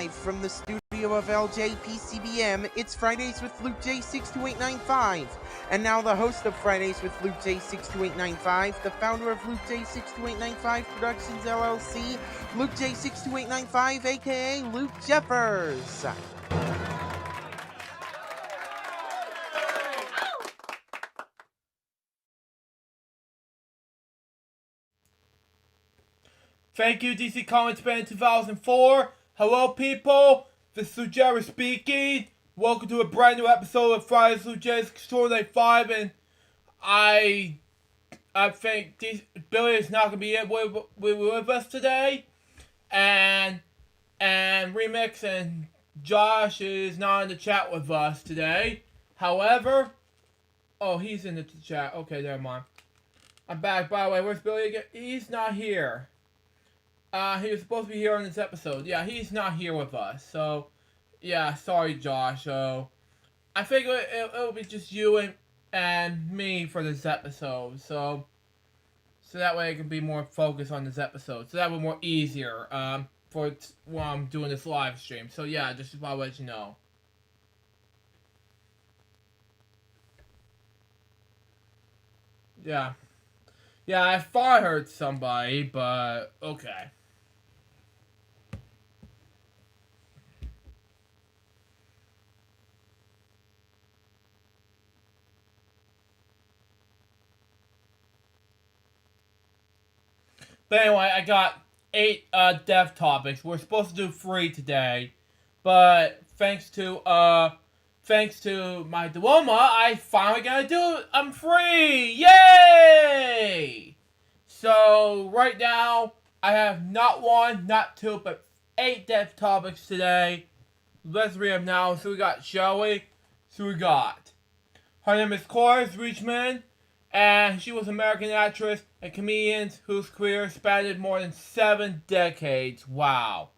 live from the studio of LJPCBM, it's Fridays with LukeJ62895. And now the host of Fridays with LukeJ62895, the founder of LukeJ62895 Productions LLC, LukeJ62895, aka Luke Jeffers. Thank you, DC Comics Band 2004. Hello, people. This is LukeJ speaking. Welcome to a brand new episode of Fridays with LukeJ62895. And I think Billy is not going to be with us today. And Remix and Josh is not in the chat with us today. However, oh, he's in the chat. Okay, never mind. I'm back. By the way, where's Billy again? He's not here. He was supposed to be here on this episode. Yeah, he's not here with us. So, yeah, sorry, Josh. So, I think it'll be just you and me for this episode. So that way I can be more focused on this episode. So that will be more easier for while I'm doing this live stream. So, yeah, just to let you know. Yeah. Yeah, I thought I heard somebody, but okay. But anyway, I got 8 dev topics. We're supposed to do 3 today, but thanks to my dilemma, I finally got to do it. I'm free! Yay! So right now, I have not 1, not 2, but 8 dev topics today. Let's read them now. So we got Shelly. So we got her name is Cora Richmond. And she was an American actress and comedian whose career spanned more than 7 decades. Wow.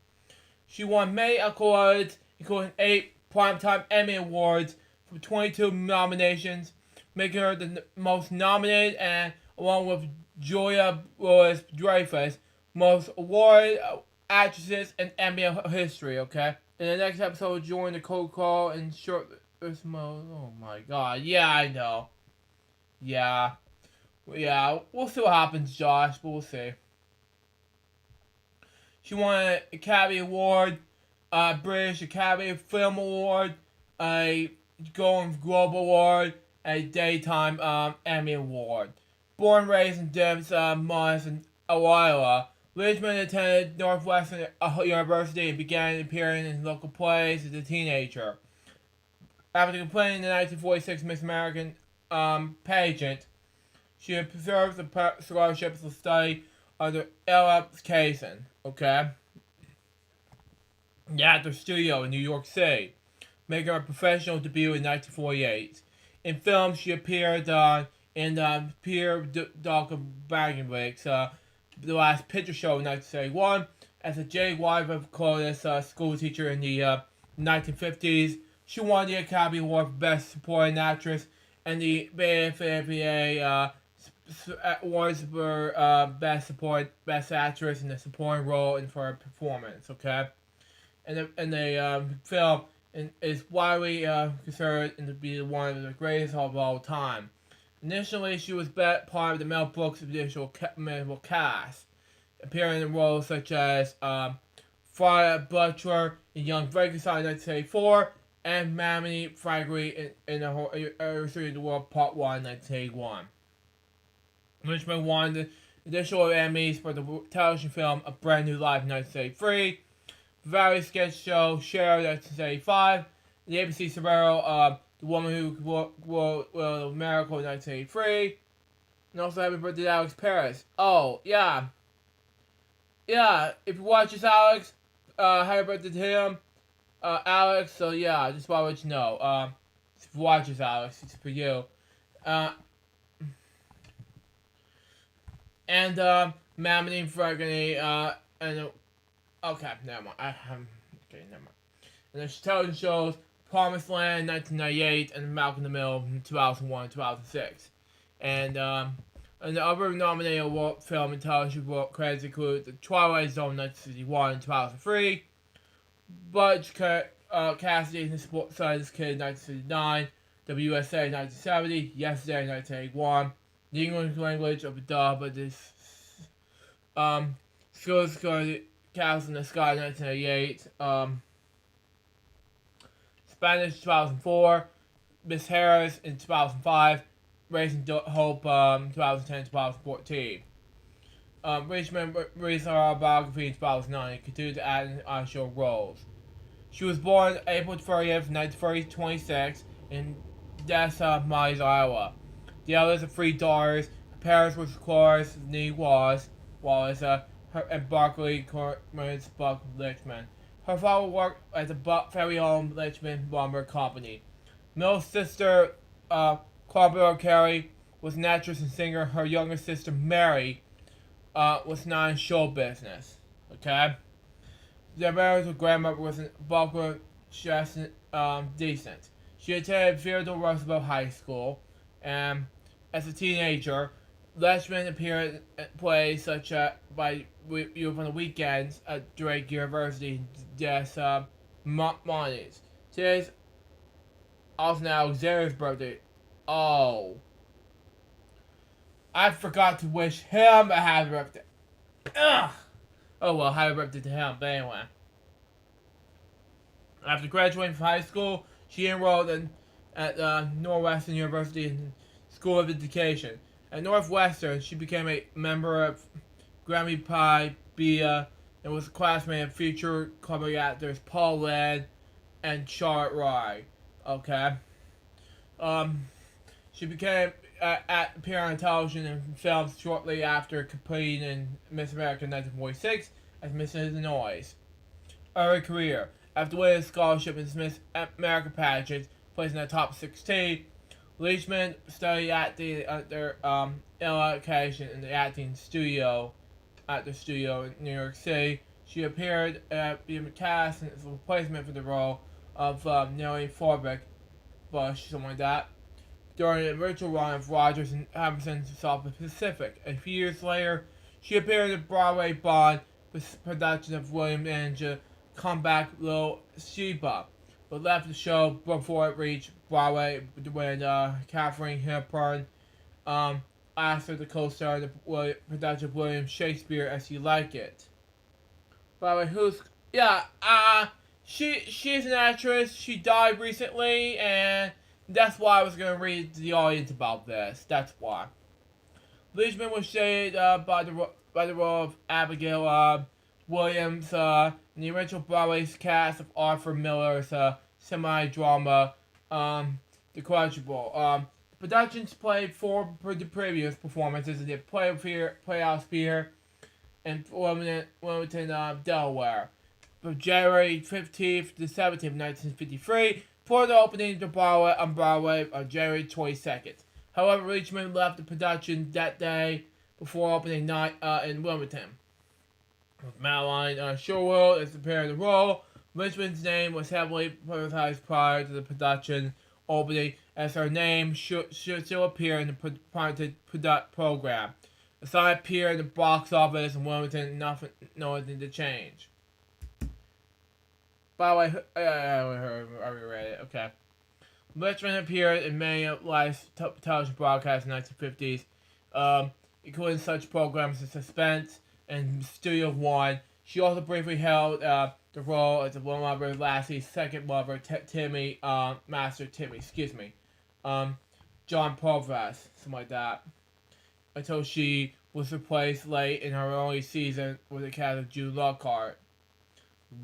She won many accolades, including 8 Primetime Emmy Awards for 22 nominations, making her the most nominated and, along with Julia Louis-Dreyfus, most awarded actresses in Emmy history, okay? In the next episode, join the cold call and short mode. Oh my god. Yeah, I know. Yeah, we'll see what happens, Josh, but we'll see. She won an Academy Award, British Academy Film Award, a Golden Globe Award, a Daytime Emmy Award. Born and raised in Denver, in Iowa, Richmond attended Northwestern University and began appearing in local plays as a teenager. After completing the 1946 Miss American pageant, she preserved the scholarships to study under Ella Kaysen, okay? At the studio in New York City, making her professional debut in 1948. In film, she appeared in Peter Baggingwick's The Last Picture Show in 1971 as a J. Wyver Clovis school teacher in the 1950s. She won the Academy Award for Best Supporting Actress and the BAFTA awards for Best Actress in a Supporting Role and for her performance, okay? And the film is widely considered to be one of the greatest of all time. Initially, she was part of the Mel Brooks initial cast, appearing in roles such as Friar Butcher in Young Frankenstein in 1984, and Mammy Fragri in the History of the World Part 1 1981. Richmond won the additional Emmys for the television film A Brand New Life in 1983, the variety sketch show Cher in 1985, the ABC serial The Woman Who Wrote Miracle in 1983, and also Happy Birthday to Alex Paris. Oh, yeah. Yeah, if you watch this, Alex, happy birthday to him. Alex, so yeah, I just want to let you know. If you watch this, Alex, it's for you. And Mammy Fragni, and okay, never mind. Okay, never mind. And there's television shows Promised Land 1998 and Malcolm in the Middle 2001 and 2006. And the other nominated film and television credits include The Twilight Zone 1961 and 2003, Butch Cassidy and the Sports Science Kid in 1969, WSA 1970, Yesterday 1981, the English language of the dub of this Schools Going Cast in the Sky 1988, Spanish 2004, Miss Harris in 2005, Raising Hope 2010-2014. Richmond released her biography in 2009 and continued to add in on-show roles. She was born April 30th, 1926 in Des Moines, Iowa. The eldest of three daughters. Her parents were Cloris Nee Wallace and Barclay Cormans Buck Richmond. Her father worked at the very-owned Richmond Lumber Company. Middle sister, Barbara Carey, was an actress and singer. Her younger sister, Mary, was not in show business. Okay? Their marriage with grandmother was in Barbara decent. She attended Theodore Roosevelt High School, and as a teenager, Leshman appeared in plays such as by you on the weekends at Drake University Des Moines. Today's also now Xavier's birthday. Oh. I forgot to wish him a happy birthday. Ugh. Oh well, happy birthday to him, but anyway. After graduating from high school, she enrolled at Northwestern University in School of Education. At Northwestern, she became a member of Grammy Pi Beta and was a classmate of future comedy actors Paul Lynde and Charlotte Roy. Okay. She became appearing on television and films shortly after competing in Miss America 1946 as Miss Illinois. Early career. After winning a scholarship in Miss America pageant, placing in the top 16, Leachman studied acting at their education in the acting studio at the studio in New York City. She appeared at being cast as a replacement for the role of Nellie Forbeck Bush, something like that, during the virtual run of Rogers and Hamilton's South Pacific. A few years later, she appeared in Broadway Bond production of William and comeback Little Sheba, but left the show before it reached Broadway when Katharine Hepburn asked her to co-star in the production of William Shakespeare As You Like It. By the way, she's an actress. She died recently, and that's why I was going to read to the audience about this. That's why. Leachman was shaded by the role of Abigail Williams in the original Broadway cast of Arthur Miller's semi-drama, The Quadruple. The productions played four previous performances in the Playhouse Theater in Wilmington, Delaware, from January 15th to 17th, 1953, before the opening on Broadway on January 22nd. However, Leachman left the production that day before opening night in Wilmington. With Madeline Sherwood as appearing in the role, Leachman's name was heavily publicized prior to the production opening, as her name should still appear in the promoted program. The song appeared in the box office in Wilmington, nothing to change. By the way, I already read it, okay. Leachman appeared in many live television broadcasts in the 1950s, including such programs as Suspense and Studio One. She also briefly held the role as one mother Lassie's second mother, Master Timmy, John Provras, something like that, until she was replaced late in her only season with the cast of June Lockhart.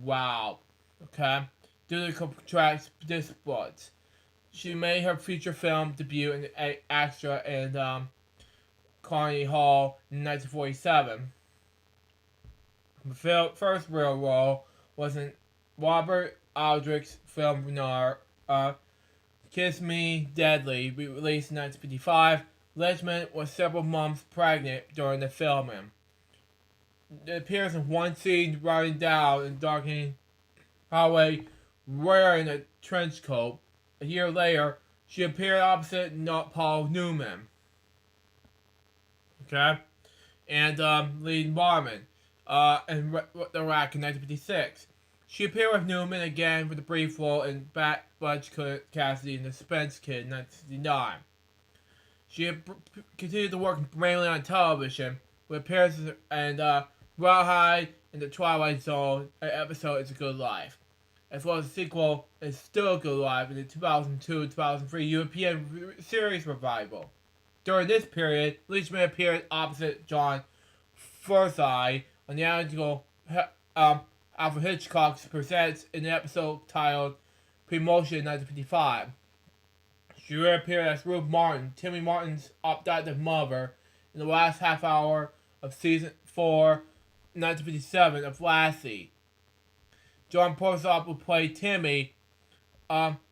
Wow. Okay. Due to contract disputes, she made her feature film debut in extra in Carnegie Hall in 1947. The first real role was in Robert Aldrich's film noir, Kiss Me Deadly, released in 1955. Leachman was several months pregnant during the filming. It appears in one scene riding down in darkening highway wearing a trench coat. A year later, she appeared opposite Paul Newman. Okay? And Lee Marmon in The Rack in 1956. She appeared with Newman again for the brief role in Butch Cassidy and the Suspense Kid in 1969. She continued to work mainly on television, with appearances in Rawhide and The Twilight Zone, an episode It's a Good Life, as well as a sequel It's Still a Good Life in the 2002-2003 European series revival. During this period, Leachman appeared opposite John Forsythe on the analytical Alfred Hitchcock's Presents in an episode titled Promotion in 1955. She reappeared as Ruth Martin, Timmy Martin's adoptive mother, in the last half hour of season 4, 1957 of Lassie. John Porcelop, who played Timmy,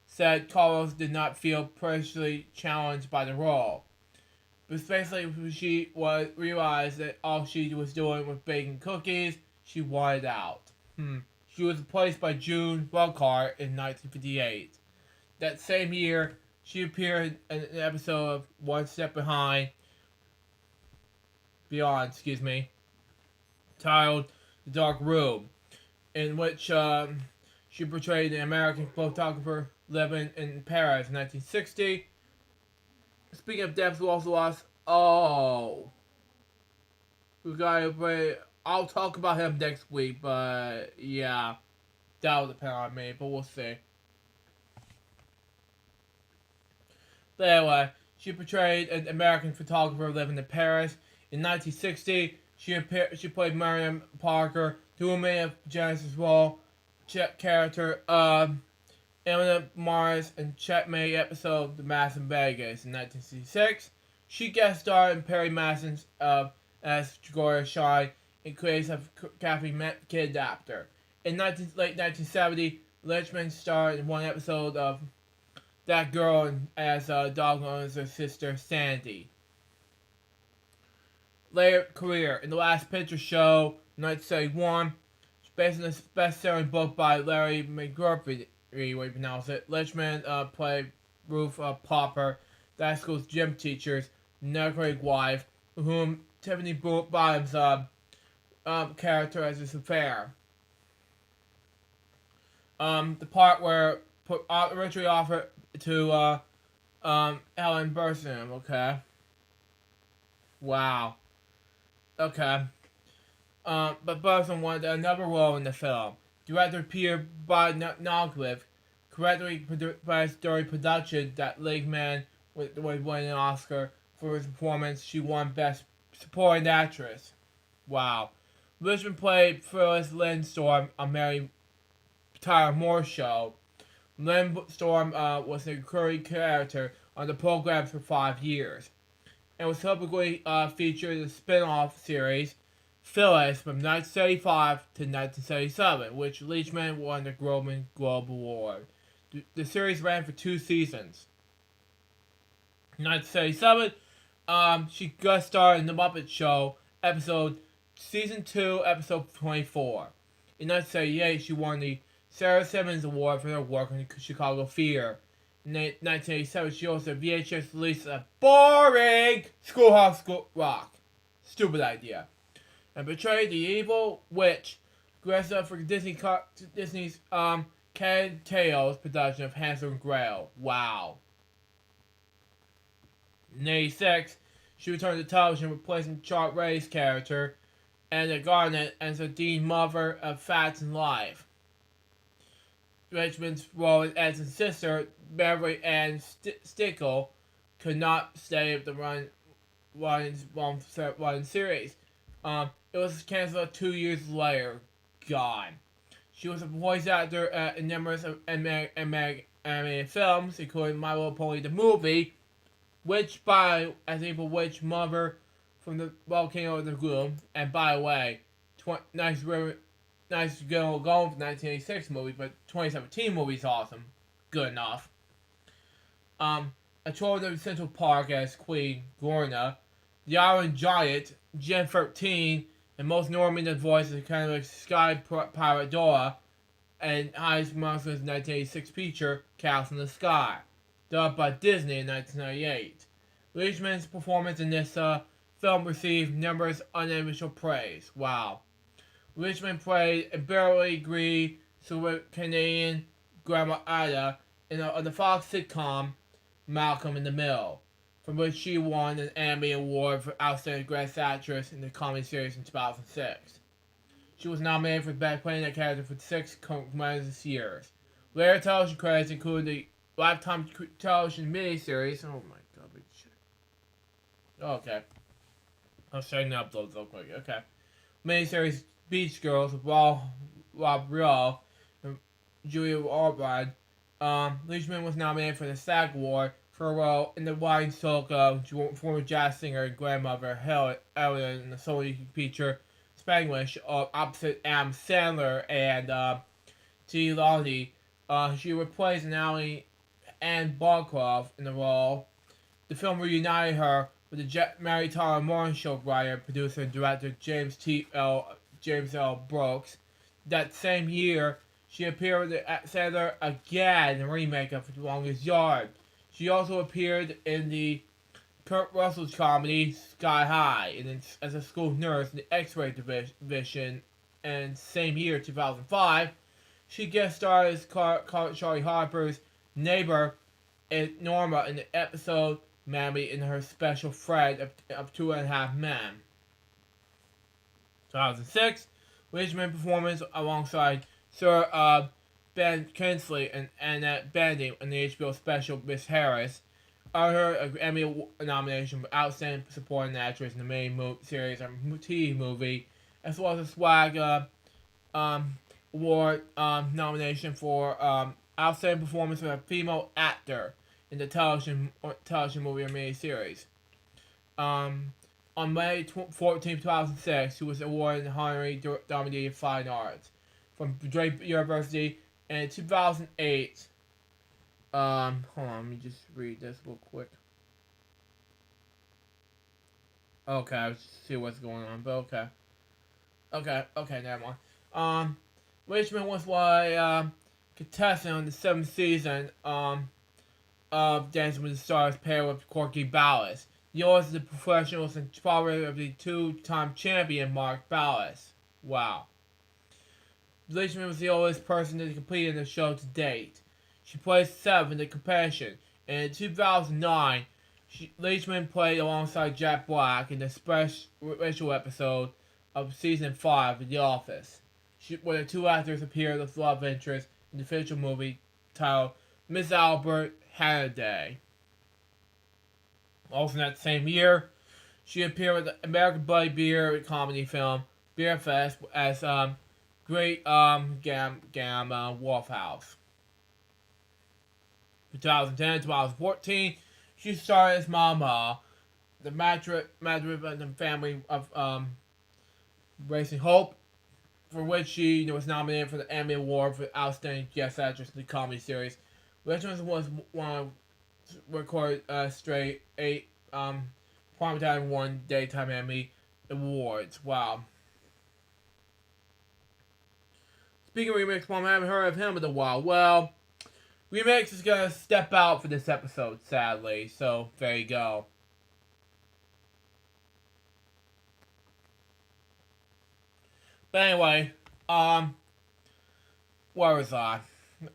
said Carlos did not feel personally challenged by the role. But basically, she realized that all she was doing was baking cookies. She wanted out. She was replaced by June Welcart in 1958. That same year, she appeared in an episode of One Step Beyond, titled The Dark Room, in which she portrayed an American photographer living in Paris in 1960. Speaking of deaths, we also lost. We gotta play. I'll talk about him next week, but yeah, that will depend on me, but we'll see. But anyway, she portrayed an American photographer living in Paris. In 1960, she played Miriam Parker, the woman of Genesis' role, character Emily Morris in Checkmate episode The Mask in Vegas. In 1966, she guest starred in Perry Mason's as Gloria Shine in Case of Kathy Kidnapper. In late 1970, Lynchman starred in one episode of That Girl as Dog owns her sister Sandy. Later career in The Last Picture Show, 1971, based on a best-selling book by Larry McGurphy, way you pronounce it. Lynchman played Ruth Popper, that school's gym teacher's necrotic wife, whom Tiffany Bottom's character has this affair. The part where originally offered to Ellen Burstyn, okay? Wow. Okay. But Burstyn wanted another role in the film. Director Peter Bogdanovich correctly advised during production that Lakeman would win an Oscar for his performance. She won Best Supporting Actress. Wow. Richmond played Phyllis Lynn Storm on Mary Tyler Moore's show. Lynn Storm was a recurring character on the program for 5 years, and was subsequently featured in the spin-off series Phyllis from 1975 to 1977, which Leachman won the Golden Globe Award. The series ran for 2 seasons. In 1977, she guest starred in The Muppet Show, Season 2, Episode 24. In 1978, she won the Sarah Simmons Award for her work in Chicago Theater. In 1987, she also VHS released a boring Schoolhouse Rock. Stupid idea. And portrayed the evil witch dressed up for Disney's Ken Tales production of Hansel and Gretel. Wow. In 1986, she returned to television replacing Charlotte Ray's character Anna Garnett as the Dean Mother of Facts and Life. Richmond's role as Edison's sister, Beverly Ann Stickle, could not stay with the run series. It was canceled 2 years later. God. She was a voice actor in numerous animated films, including My Little Pony the Movie, Witch by as Evil Witch Mother from the Volcano of the Gloom, and by the way, nice going for the 1986 movie, but 2017 movie's awesome. Good enough. A Troll in Central Park as Queen Gorna, the Iron Giant, Gen 13, and most nominated voices kind of like Sky Pirate Dora, and highest Monsters 1986 feature, Cast in the Sky, dubbed by Disney in 1998. Leachman's performance in this film received numerous unofficial praise. Wow. Leachman played a barely agreed so Canadian Grandma Ida in the Fox sitcom Malcolm in the Middle, from which she won an Emmy Award for Outstanding Guest Actress in the comedy series in 2006. She was nominated for Best Playing that character for 6 consecutive years. Later television credits include the Lifetime television miniseries. Oh my god, shit. Okay. I'll straighten the uploads real quick. Okay. Miniseries Beach Girls with Rob Real and Julia Albright. Leishman was nominated for the SAG Award for a role in the wine soak of former jazz singer and grandmother Ellen in the Sony feature Spanglish opposite Adam Sandler and T. Lottie. She replaced Anne Barcroft in the role. The film reunited her with the Mary Tyler Moore Show writer, producer, and director James L. Brooks. That same year, she appeared with Sandler again in a remake of The Longest Yard. She also appeared in the Kurt Russell's comedy Sky High and as a school nurse in the X-ray division. And same year, 2005, she guest starred as Charlie Harper's neighbor Norma in the episode Mammy and Her Special Friend of Two and a Half Men. 2006, Richmond performance alongside Sir Ben Kingsley and Annette Bening in the HBO special Miss Harris earned her an Emmy nomination for Outstanding Supporting Actress in the main series or TV movie, as well as a SWAG Award nomination for Outstanding Performance of a Female Actor in the television movie or miniseries. On May 14, 2006, she was awarded an honorary Diamond of Fine Arts from Drake University. And in 2008, hold on, let me just read this real quick. Okay, I'll see what's going on, but okay, never mind. Richmond was a contestant on the 7th season of Dancing with the Stars, paired with Corky Ballas. The oldest of the professionals and father of the 2-time champion Mark Ballas. Wow. Leishman was the oldest person to complete in the show to date. She placed 7th in the competition, and in 2009, Leishman played alongside Jack Black in the special episode of season 5 of The Office, where the two actors appeared as love interest in the official movie titled Miss Albert Hannah. Also in that same year, she appeared with the American Buddy Beer comedy film Beer Fest as Great Gam Wolfhouse. 2010-2014, she starred as Mama, the Madrid family of Racing Hope, for which she was nominated for the Emmy Award for Outstanding Guest Actress in the comedy series. Richmond was one of recorded straight 8 primetime 1 daytime Emmy awards. Wow. Speaking of Remix Mom, I haven't heard of him in a while. Well, Remix is gonna step out for this episode, sadly. So there you go. But anyway, where was I?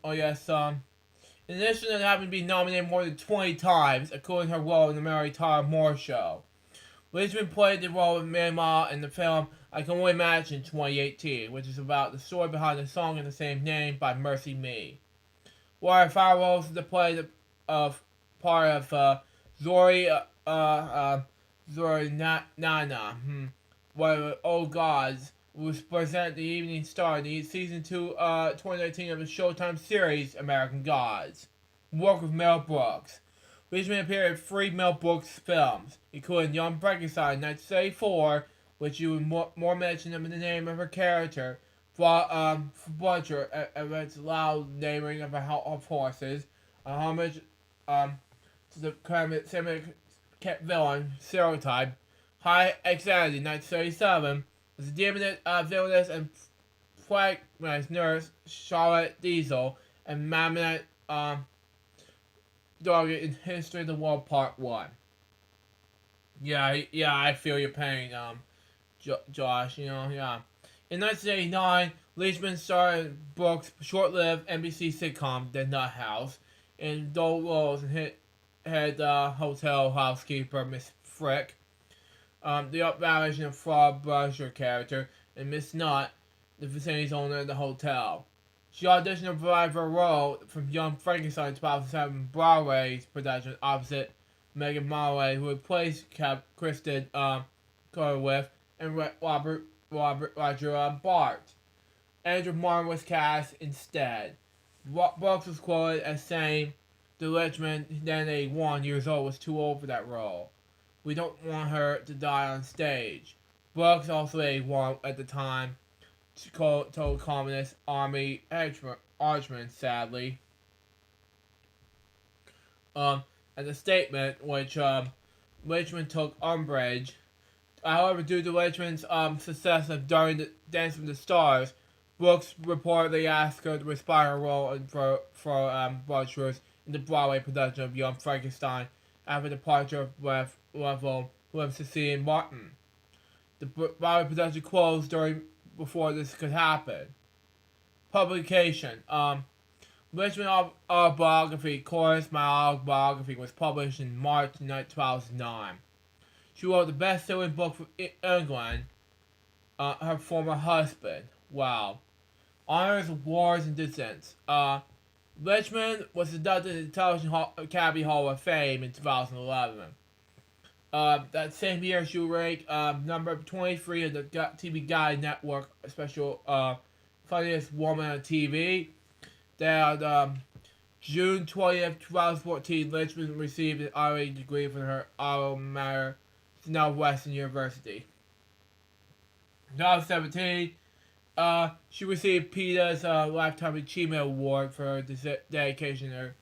Oh yes, in addition to having been nominated more than 20 times, according to her role in the Mary Tyler Moore Show, Richmond played the role of Mama in the film I Can Only Imagine 2018, which is about the story behind the song of the same name by Mercy Me. While her final roles to play of part of Zori Nana, Old Gods, was presented the Evening Star in the season 2 2019 of the Showtime series American Gods. Work with Mel Brooks. Richmond appeared in 3 Mel Brooks films, including Young Frankenstein in 1974, which you would more mention in the name of her character, Butcher, and its loud naming of horses, a homage to the Semitic villain stereotype. High Anxiety 1937 was a demon villainess and pragmatist nurse Charlotte Diesel and Mamet Dog in History of the World Part 1. Yeah, I feel your pain, Josh, yeah. In 1989, Leachman starred in Brooks' short-lived NBC sitcom The Nut House, in dual roles and head hotel housekeeper Miss Frick, the up-variation of Frog Brusher character, and Miss Nutt, the vicinity's owner of the hotel. She auditioned to provide for a role from Young Frankenstein 2007 Broadway's production opposite Megan Marley, who replaced Kristen Cudlitz and Roger Bart. Andrew Martin was cast instead. Brooks was quoted as saying, "The Richmond, then 81 years old, was too old for that role. We don't want her to die on stage." Brooks, also 81 at the time, told Communist Army Archman, sadly. As a statement which Richmond took umbrage. However, due to Richmond's success of during the Dance with the Stars, Brooks reportedly asked her to respire a role for Butchers in the Broadway production of Young Frankenstein after the departure of Revel, who had succeeded Martin. The Broadway production closed before this could happen. Publication. Richmond autobiography, Chorus My Autobiography, was published in March 2009. She wrote the best-selling book for England, her former husband. Wow. Honors, awards, and descents. Richmond was inducted into the Television Academy Hall of Fame in 2011. That same year, she was ranked number 23 of the TV Guide Network special Funniest Woman on TV. Then, June 20th, 2014, Richmond received an honorary degree from her alma mater, Northwestern University. 2017, she received PETA's Lifetime Achievement Award for her dedication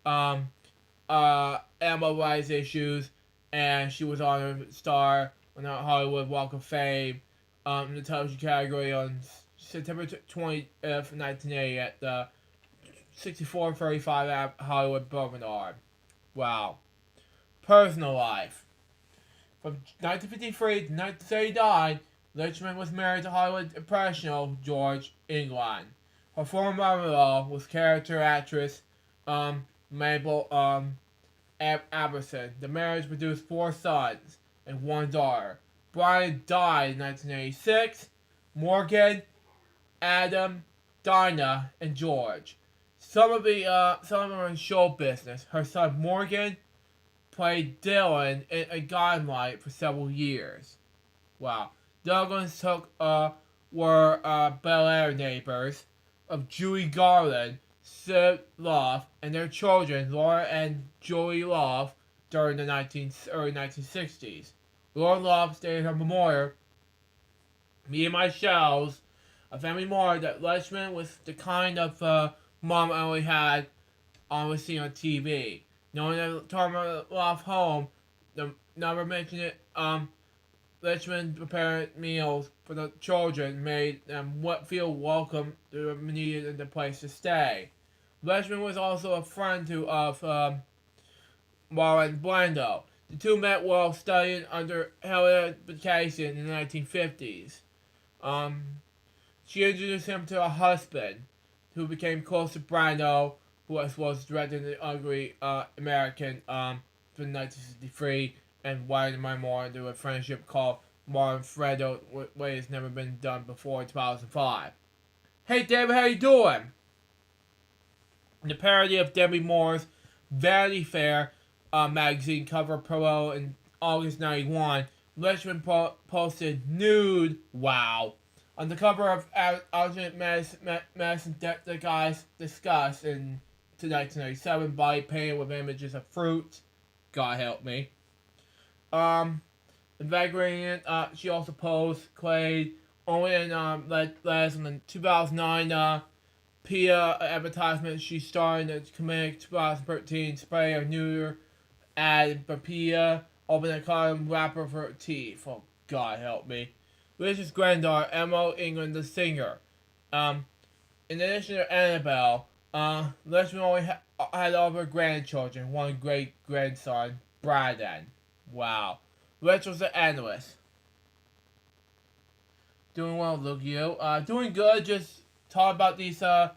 to animal rights issues, and she was honored star on the Hollywood Walk of Fame in the television category on September 20th, 1980 at the 6435 Hollywood Boulevard. Wow. Personal life. From 1953 to 1939, Richmond was married to Hollywood impressionist George England. Her former mother-in-law was character actress Mabel Aberson. The marriage produced 4 sons and 1 daughter. Brian died in 1986. Morgan, Adam, Dinah, and George. Some of them are in show business. Her son Morgan played Dylan in A Guiding Light for several years. Wow. Douglas were Bel Air neighbors of Julie Garland, Sid Loft, and their children, Laura and Joey Loft, during the early 1960s. Laura Loft stayed at her memorial, Me and My Shells, a family memorial that Richmond was the kind of mom I only had seen on TV. Knowing that Torma Loft home, never mentioned it, Richmond prepared meals for the children, made them feel welcome to needed the place to stay. Richmond was also a friend of Warren Blando. The two met while studying under Helen Vacation in the 1950s. She introduced him to her husband, who became close to Brando, who was directing the Ugly American from 1963, and widened my more into a friendship called Martin Fredo, way has never been done before in 2005. Hey David, how you doing? In the parody of Debbie Moore's Vanity Fair magazine cover promo in August 91, Richmond posted nude, wow, on the cover of Alternate Medicine the guys discussed in 1997, body painted with images of fruits. God help me. Invigorating, she also posed Clay only in last in the 2009 Pia advertisement. She starred in the comedic 2013 spray of neuter ad for Pia, opening a column wrapper for her teeth. Oh, God help me. Richard's granddaughter, Emma England, the singer. In addition to Annabelle, Richmond only had all of her grandchildren, one great-grandson, Braden. Wow. Rich was an analyst. Doing well, Luke. You? Doing good. Just talk about these death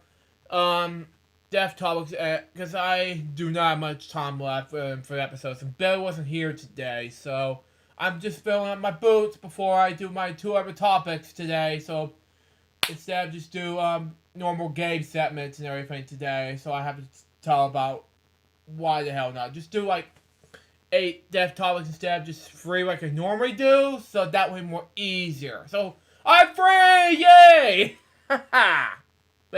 topics because I do not have much time left for the episodes. And Billy wasn't here today, so I'm just filling up my boots before I do my 2 other topics today. So instead, just do normal game segments and everything today. So I have to tell about why the hell not. Just do like 8 death topics instead of just 3 like I normally do. So that way more easier. So I'm free! Yay! Haha! But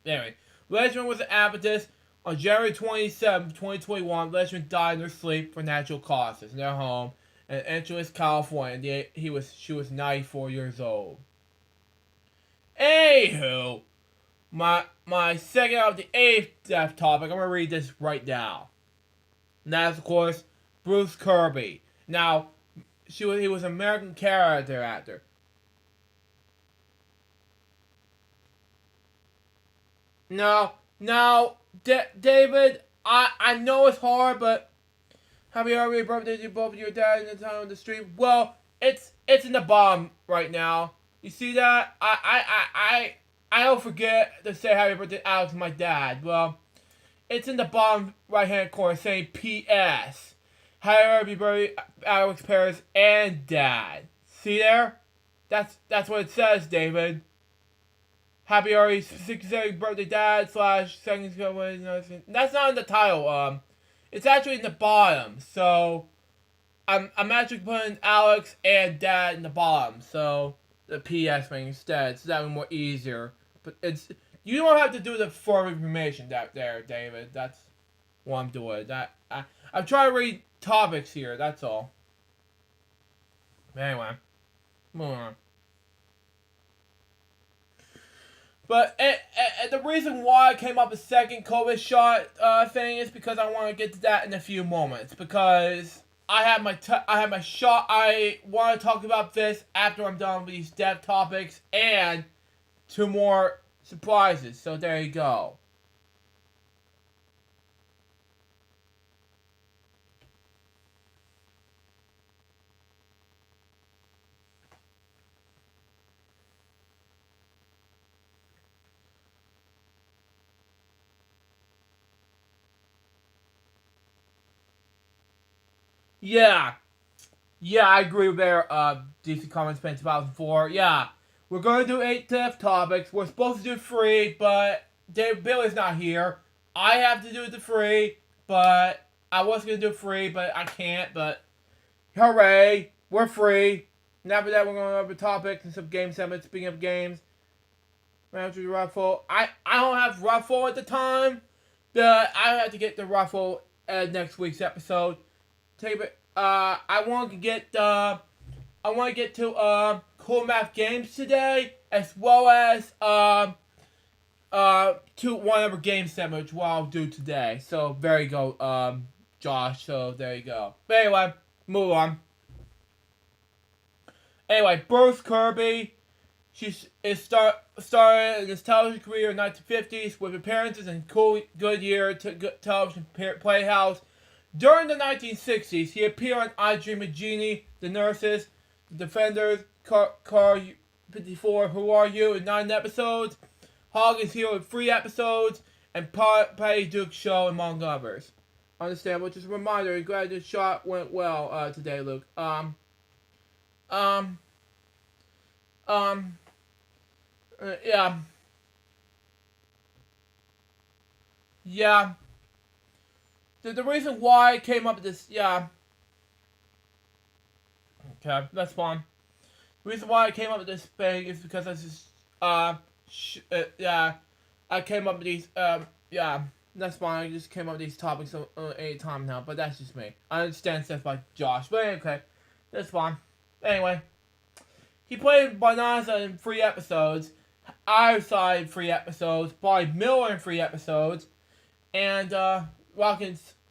anyway, Legend was an Adventist. On January 27, 2021, Legend died in her sleep for natural causes in their home in Angeles, California. She was 94 years old. Anywho, my second of the 8th death topic, I'm going to read this right now. And that is, of course, Bruce Kirby. Now, he was an American character actor. Now, David, I know it's hard, but have you already birthday to both your dad in the time of the stream? Well, it's in the bottom right now. You see that? I don't forget to say happy birthday out to my dad. Well, it's in the bottom right hand corner saying P.S. Happy birthday, Alex Paris and Dad. See there? That's what it says, David. Happy already 67th birthday, Dad / second. That's not in the title. It's actually in the bottom. So I'm actually putting Alex and Dad in the bottom. So the PS thing instead, so that would be more easier. But you don't have to do the full information there, David. That's what I'm doing. I'm trying to read topics here. That's all. Anyway, moving on. But the reason why I came up with second COVID shot thing is because I want to get to that in a few moments. Because I have my shot. I want to talk about this after I'm done with these dev topics and 2 more surprises. So there you go. Yeah, I agree with their DC Comics Pen 2004. Yeah, we're going to do 8 dev topics. We're supposed to do 3, but Billy's not here. I have to do the 3, but I was going to do 3, but I can't. But hooray, we're free. And after that, we're going to have a topic and some game segments. Speaking of games, Manager Ruffle. I don't have Ruffle at the time, but I have to get the Ruffle at next week's episode. I want to get to Cool Math Games today, as well as 1 other game segment, which I'll do today. So there you go, Josh. So there you go. But anyway, move on. Anyway, Bruce Kirby. She started his television career in the 1950s with appearances in Goodyear Television Playhouse. During the 1960s, he appeared on I Dream of Jeannie, The Nurses, The Defenders, Car 54, Who Are You, in 9 episodes, Hog is Here in 3 episodes, and Patty Duke's Show, among others. Understandable. Just a reminder, I'm glad this shot went well today, Luke. Yeah. Yeah. The reason why I came up with this, yeah. Okay, that's fine. The reason why I came up with this thing is because I just, yeah, I came up with these, yeah, that's fine. I just came up with these topics any time now, but that's just me. I understand stuff like Josh, but okay, that's fine. Anyway, he played Bonanza in 3 episodes, Ironside 3 episodes, Bobby Miller in 3 episodes, and,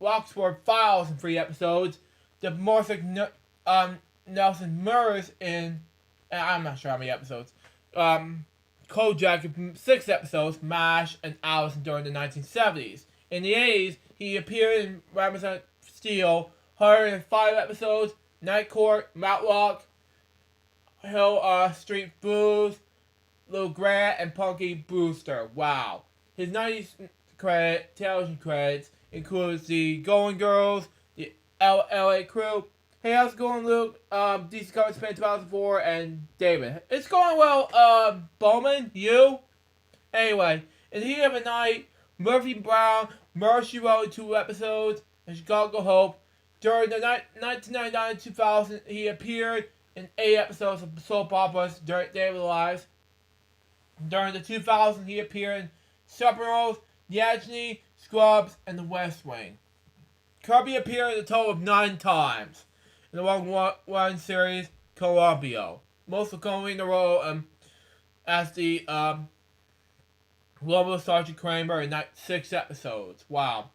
Roxford Files in 3 episodes, the Martha Nelson Murders in, I'm not sure how many episodes, Kojak in 6 episodes, MASH, and Allison during the 1970s. In the 80s, he appeared in Ramazan Steel, Hunter in 5 episodes, Night Court, Matlock, Hill Street Blues, Lil Grant, and Punky Brewster. Wow. His 90s television credits includes the Golden Girls, the LA Crew. Hey, how's it going, Luke? DC Comics Fan 2004, and David. It's going well, Bowman, you? Anyway, in the heat of the night, Murphy Brown, Mercy wrote 2 episodes, and Chicago Hope. During the 1999-2000, he appeared in 8 episodes of soap operas during daily lives. During the 2000s, he appeared in Sopranos, The Agony, Scrubs, and The West Wing. Kirby appeared a total of 9 times in the one series, Columbia. Most of Columbia in the role as the Global Sergeant Kramer in 6 episodes. Wow.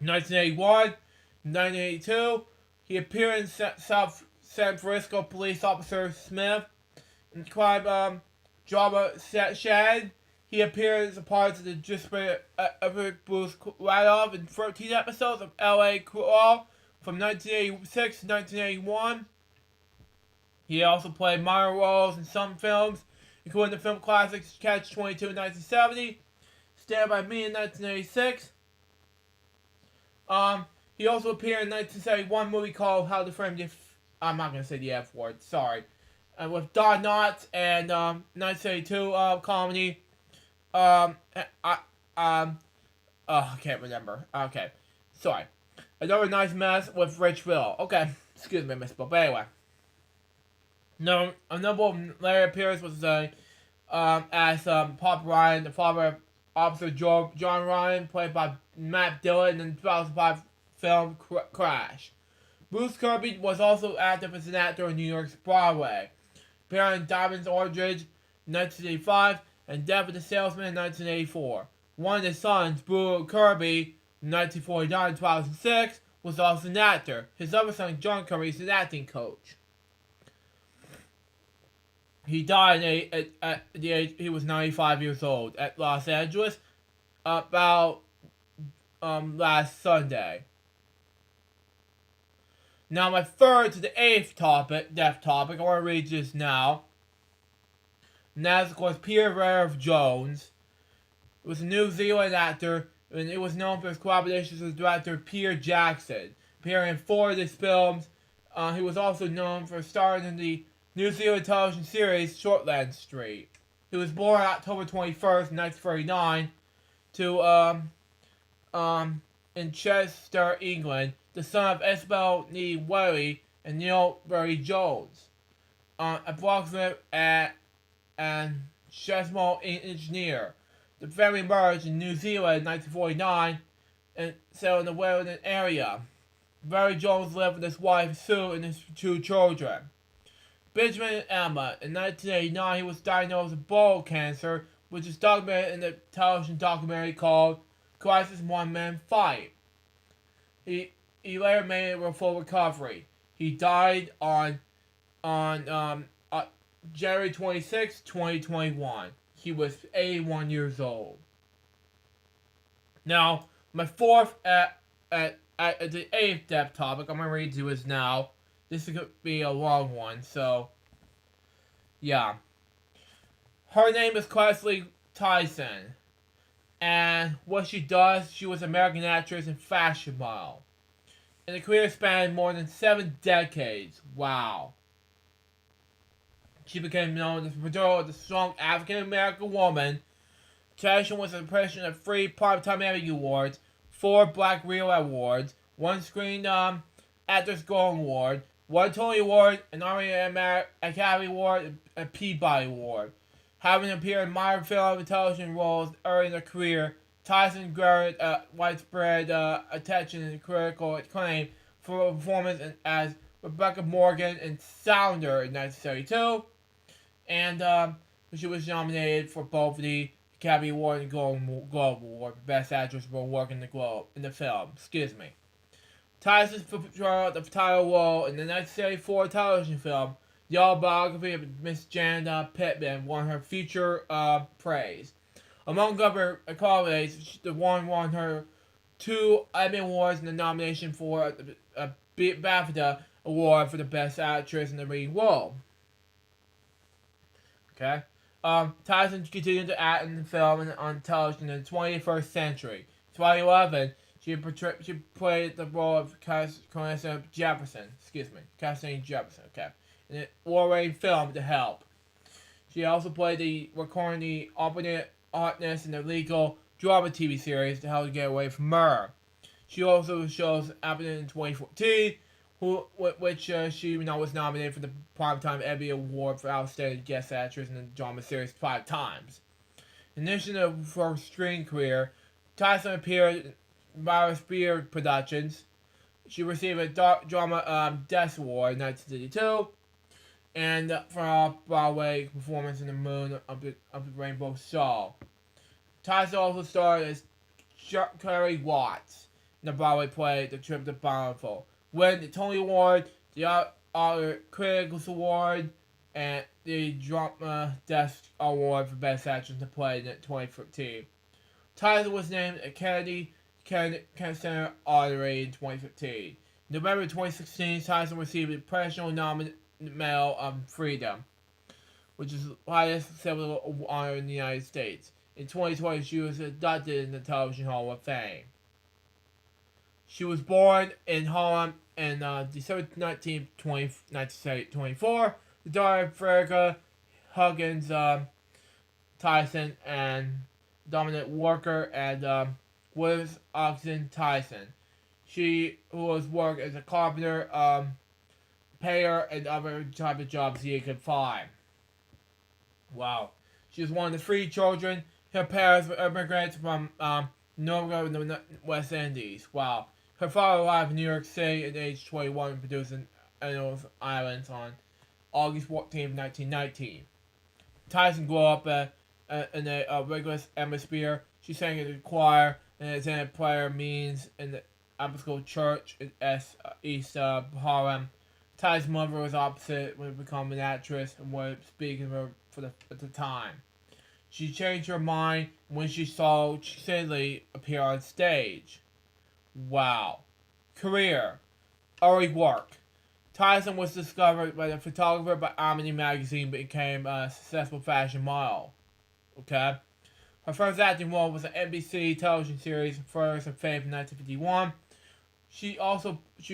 1981, 1982, he appeared in South San Francisco Police Officer Smith in the crime drama Shed. He appeared as a part of the disparate Bruce Radoff in 13 episodes of LA Crawl from 1986 to 1981. He also played minor roles in some films, including the film classics Catch-22 in 1970, Stand By Me in 1986. He also appeared in 1971 movie called How to Frame the I'm not gonna say the F word, sorry. With Don Knotts and 1972 comedy. I can't remember. Okay, sorry. Another Nice Mess with Rich Will. Okay, excuse me, Miss Bill. But anyway, no, a number of later appearances was as Pop Ryan, the father of Officer John Ryan, played by Matt Dillon in the 2005 film Crash. Bruce Kirby was also active as an actor in New York's Broadway, appearing in Diamonds Aldridge in 1985 and Death of the Salesman in 1984. One of his sons, Brew Kirby, in 1949-2006, was also an actor. His other son, John Kirby, is an acting coach. He died at the age, he was 95 years old at Los Angeles about last Sunday. Now my third to the 8th topic, death topic, I want to read this now. And that's of course Peter Rev Jones. It was a New Zealand actor, and it was known for his collaborations with director Peter Jackson. Appearing in 4 of his films, he was also known for starring in the New Zealand television series Shortland Street. He was born October 21st, 1939, in Chester, England, the son of Isabel Nee Welly and Neil Berry Jones. Approximate and Chesmo engineer. The family merged in New Zealand in 1949 and settled in the Wellington area. Berry Jones lived with his wife Sue and his 2 children. Benjamin and Emma. In 1989, he was diagnosed with bowel cancer, which is documented in the television documentary called Crisis One Man Fight. He later made it a full recovery. He died on January 26, 2021. He was 81 years old. Now, my fourth at the 8th death topic I'm going to read to you is now. This is going to be a long one, so yeah. Her name is Leslie Tyson. And what she does, she was an American actress and fashion model. And the career spanned more than 7 decades. Wow. She became known as the strong African-American woman. Tyson was a recipient of 3 Primetime Emmy Awards, 4 Black Reel Awards, 1 Screen Actors Guild Award, 1 Tony Award, an Army Academy Award, and a Peabody Award. Having appeared in minor film and television roles early in her career, Tyson garnered widespread attention and critical acclaim for her performance as Rebecca Morgan in Sounder in 1972, and she was nominated for both the Academy Award and Golden Globe Award for Best Actress for work in the film. Tyson's portrayal of the title role in the 1974 television film The Autobiography of Miss Jana Pittman won her future praise. Among other accolades, the one won her 2 Emmy Awards and a nomination for a BAFTA award for the Best Actress in the Lead Role. Okay. Tyson continued to act in film and on television in the 21st century. 2011, she played the role of Cassandra Jefferson. Cassandra Jefferson. Okay. In the war-rated film The Help. She also played the recording the opponent Hotness in the legal drama TV series How to Get Away from Murder. She also shows Abington in 2014, which she was nominated for the Primetime Emmy Award for Outstanding Guest Actress in the drama series 5 times. In addition to her screen career, Tyson appeared in various beer productions. She received a drama Desk Award in 1962, and for her Broadway performance in The Moon of the Rainbow Shawl. Tyson also starred as Kerry Watts in the Broadway play The Trip to Bountiful, winning the Tony Award, the Other Critics Award, and the Drama Desk Award for Best Actress in the Play in 2015. Tyson was named a Kennedy Center honoree in 2015. In November 2016, Tyson received the Presidential Medal of Freedom, which is the highest civil honor in the United States. In 2020, she was inducted in the Television Hall of Fame. She was born in Harlem on December 19, 1924, the daughter of Frederica Huggins Tyson and Dominic Walker and Willis Oxen Tyson. She was worked as a carpenter, payer, and other type of jobs you could find. Wow. She was one of the 3 children. Her parents were immigrants from Norway and the West Indies. Wow. Her father arrived in New York City at age 21 and produced in Enos Islands on August 14, 1919. Tyson grew up in a rigorous atmosphere. She sang in the choir and attended prayer meetings in the Episcopal Church in East Harlem. Tyson's mother was opposite when becoming an actress and was speaking at the time. She changed her mind when she saw Sidley appear on stage. Wow. Career. Early work. Tyson was discovered by a photographer by Omni magazine but became a successful fashion model. Okay? Her first acting role was an NBC television series, Furthers of Faith in 1951. She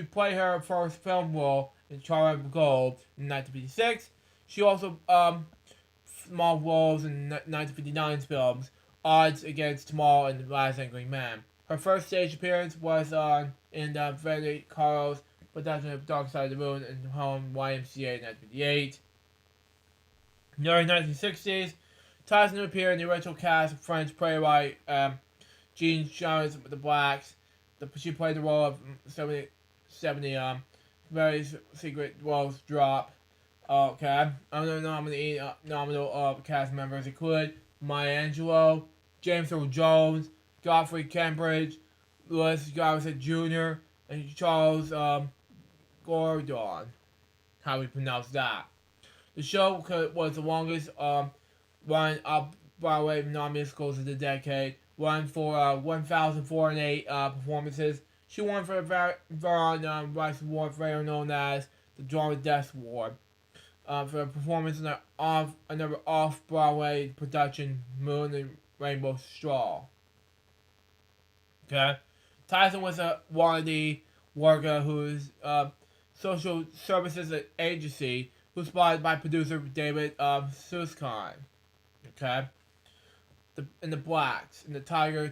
played her first film role in Charlie of Gold in 1956. She also small roles in 1959's films Odds Against Small and The Last Angry Man. Her first stage appearance was in Frederick Carl's production of Dark Side of the Moon and Home YMCA in 1958. In the early 1960s, Tyson appeared in the original cast of French playwright Jean Charles with the Blacks. She played the role of 70 very secret roles drop. Okay. Other nominal cast members include Maya Angelou, James Earl Jones, Godfrey Cambridge, Louis Garrison Jr., and Charles Gordon. How we pronounce that. The show was the longest run of Broadway non-musicals of the decade, run for 1,408 performances. She won for the Varon Rice Award, later known as the Drama Desk Award, for a performance in another off-Broadway production, Moon and Rainbow Straw. Okay, Tyson was one of the worker whose social services agency was spotted by producer David Susskind. Okay, in the Blacks, in the Tiger,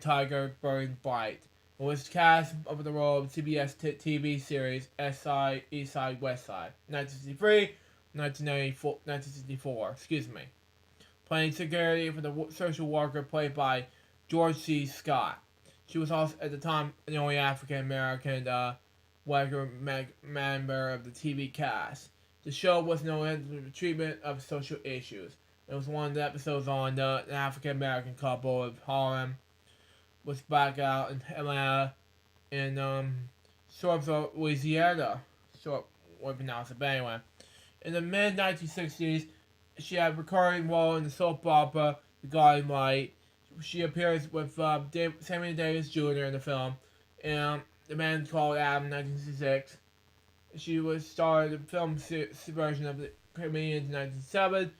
Burn, Bite. It was cast over the role of CBS TV series East Side, West Side, 1963, 1964, playing security for the social worker played by George C. Scott. She was also, at the time, the only African-American member of the TV cast. The show was known for the treatment of social issues. It was one of the episodes on the African-American couple of Harlem was back out in Atlanta in sort of Louisiana. Sort of pronounce it, but anyway. In the mid-1960s, she had a recurring role in the soap opera The Guiding Light. She appears with Samuel Davis Jr. in the film, and The Man Called Adam, 1966. She was starred in the film version of the Comedians in 1907,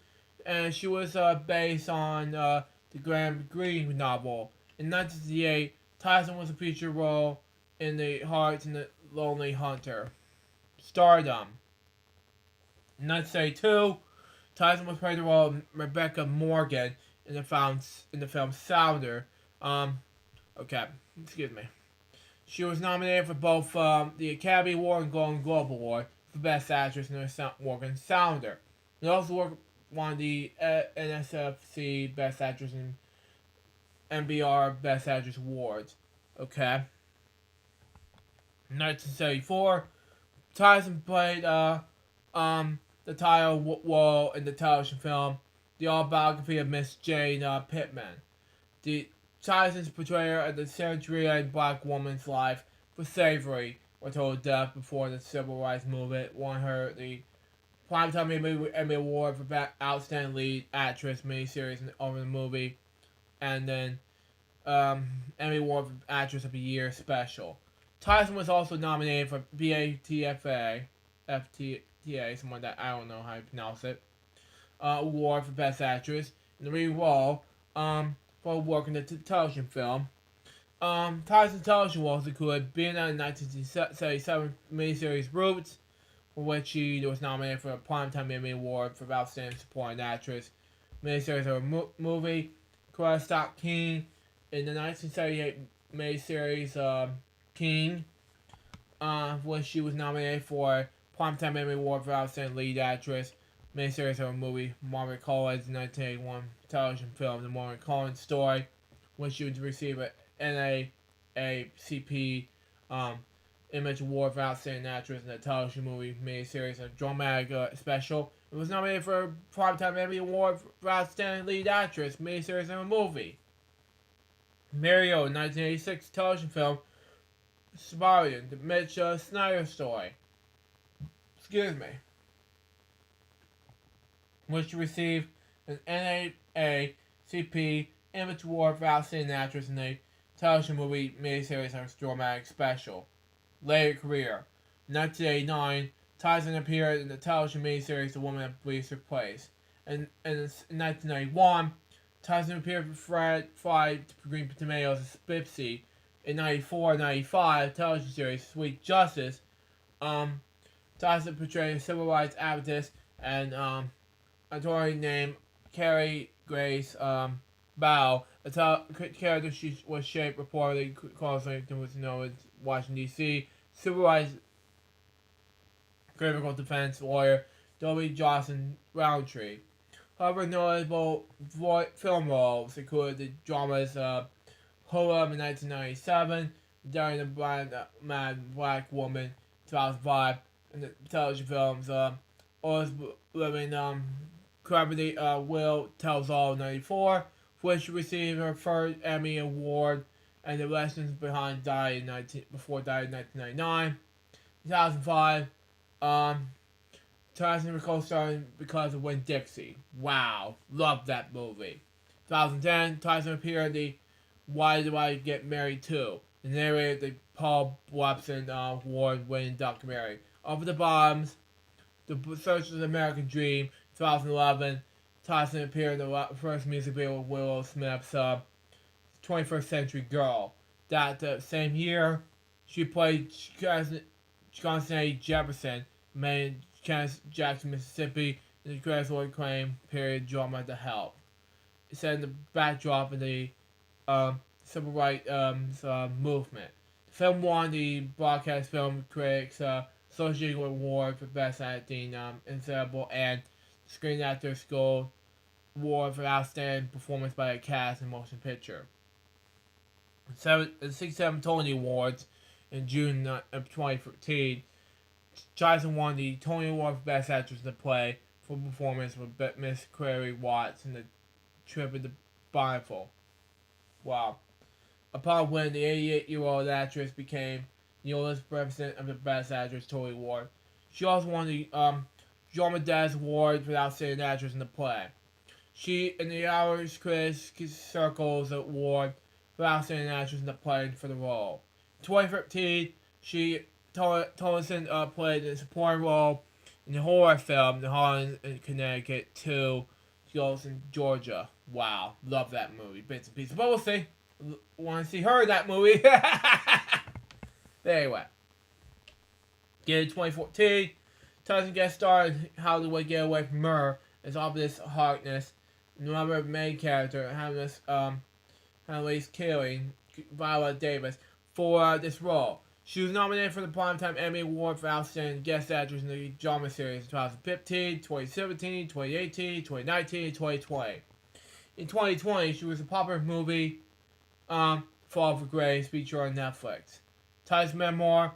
and she was based on the Graham Greene novel. In 1968, Tyson was a featured role in The Hearts and the Lonely Hunter. Stardom. In 1972, Tyson was played the role of Rebecca Morgan in the film Sounder. Okay, excuse me. She was nominated for both the Academy Award and Golden Globe Award for Best Actress in her Morgan Sounder. She also won the NSFC Best Actress and NBR Best Actress Awards. Okay. In 1974, Tyson played the title role in the television film The Autobiography of Miss Jane Pittman. The Tyson's portrayal of the century black woman's life for slavery or told death before the civil rights movement won her the Primetime Emmy Award for Outstanding Lead Actress miniseries over the movie, and then Emmy Award for Actress of the Year special. Tyson was also nominated for BATFA, FTA, someone that I don't know how to pronounce it, award for Best Actress in the lead role for work in the television film. Tyson's television roles include being on the 1977 miniseries Roots, for which she was nominated for a Primetime Emmy Award for Outstanding Supporting Actress. Miniseries of a movie, Cora Stock King, in the 1978 miniseries King, for which she was nominated for a Primetime Emmy Award for Outstanding Lead Actress. Miniseries of a movie, Margaret Collins' 1981 television film, The Margaret Collins Story, which she would receive an NAACP Image Award for Outstanding Actress in the television movie miniseries and dramatic special. It was nominated for a Primetime Emmy Award for Outstanding Lead Actress miniseries in a movie. Mario, 1986 television film, Spartan, the Mitch Snyder story. Excuse me. Which received an NAACP Image Award for Outstanding Actress in a television movie miniseries and dramatic special. Later career. In 1989, Tyson appeared in the television miniseries The Woman That Bleeds Her Place. And in 1991, Tyson appeared for Fried Green Tomatoes as Spipsy. In 94-95 television series Sweet Justice, Tyson portrayed a civil rights activist and attorney named Carrie Grace Bow. A character she was shaped reportedly closely was known as Washington, D.C. Civil rights criminal defense lawyer W. Johnson Roundtree. However, notable film roles include the dramas Hula in 1997, During the Blind Mad Black Woman 2005, and the television films Always Living Celebrity Will Tells All 94, for which she received her first Emmy Award, and The Lessons Behind Before Died in 1999. 2005, Tyson co-starring Because of Winn-Dixie. Wow, love that movie. 2010, Tyson appeared in the Why Do I Get Married To? And narrated the Paul Blobson award-winning documentary. Over the Bombs, The Search of the American Dream, 2011, Tyson appeared in the first music video with Willow Smith's 21st Century Girl. That same year, she played Constance Jefferson, main Jackson, Mississippi, in the critical acclaim period drama The Help. It set in the backdrop of the civil rights movement. The film won the Broadcast Film Critics Association Award for Best Acting Ensemble and Screen Actors Guild Award for Outstanding Performance by a Cast in Motion Picture. 67 Tony Awards in June of 2013. Tyson won the Tony Award for Best Actress in the Play for performance with Miss Clary Watts in The Trip of the Blindfold. Wow. Upon winning, the 88-year-old actress became the oldest recipient of the Best Actress Tony Award. She also won the Drama Desk Award for Outstanding Actress in the Play. She in the Irish Critics Circle's Award for Outstanding Actress in the Play for the role. In 2013, she Tolson played a supporting role in the horror film The Holland in Connecticut 2, Ghosts in Georgia. Wow, love that movie. Bits and pieces. But we'll see. Want to see her in that movie. But anyway. Get in 2014. Tyson guest starred How Do I Get Away From Her as Obvious Harkness. Another main character, Hanley's killing Viola Davis for this role. She was nominated for the Primetime Emmy Award for Outstanding Guest Actress in the Drama Series in 2015, 2017, 2018, 2019, and 2020. In 2020, she was a popular movie, Fall for Grace, featured on Netflix. Ty's memoir,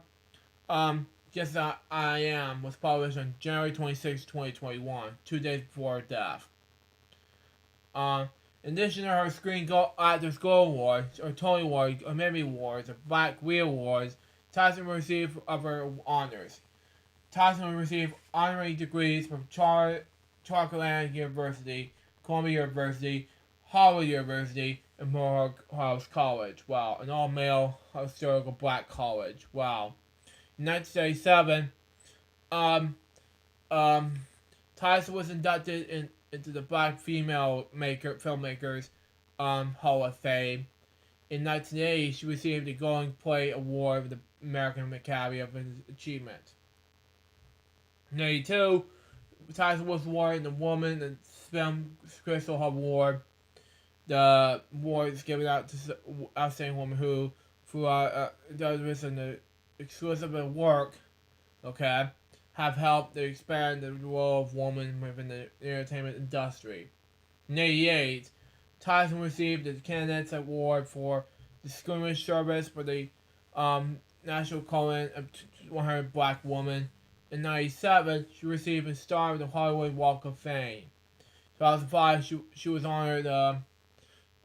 Just As I Am, was published on January 26, 2021, 2 days before her death. In addition to her Screen Actors Gold Awards, or Tony Awards, or Emmy Awards, or Black Wheel Awards, Tyson received other honors. Tyson received honorary degrees from Charlotte University, Columbia University, Harvard University, and Morehouse House College. Wow, an all-male historical black college. Wow. In 1977, Tyson was inducted into the Black Female Filmmakers Hall of Fame. In 1980, she received the Golden Plate Award of the American Academy of Achievement. In 1982, Tyson was awarded the Woman and Film Crystal Award. The award is given out to outstanding women who, throughout does an exclusive work, okay, have helped to expand the role of women within the entertainment industry. In 1988, Tyson received the Candidates Award for Distinguished Service for the National Calling of 100 Black Women. In 1997, she received a star of the Hollywood Walk of Fame. In 2005, she was honored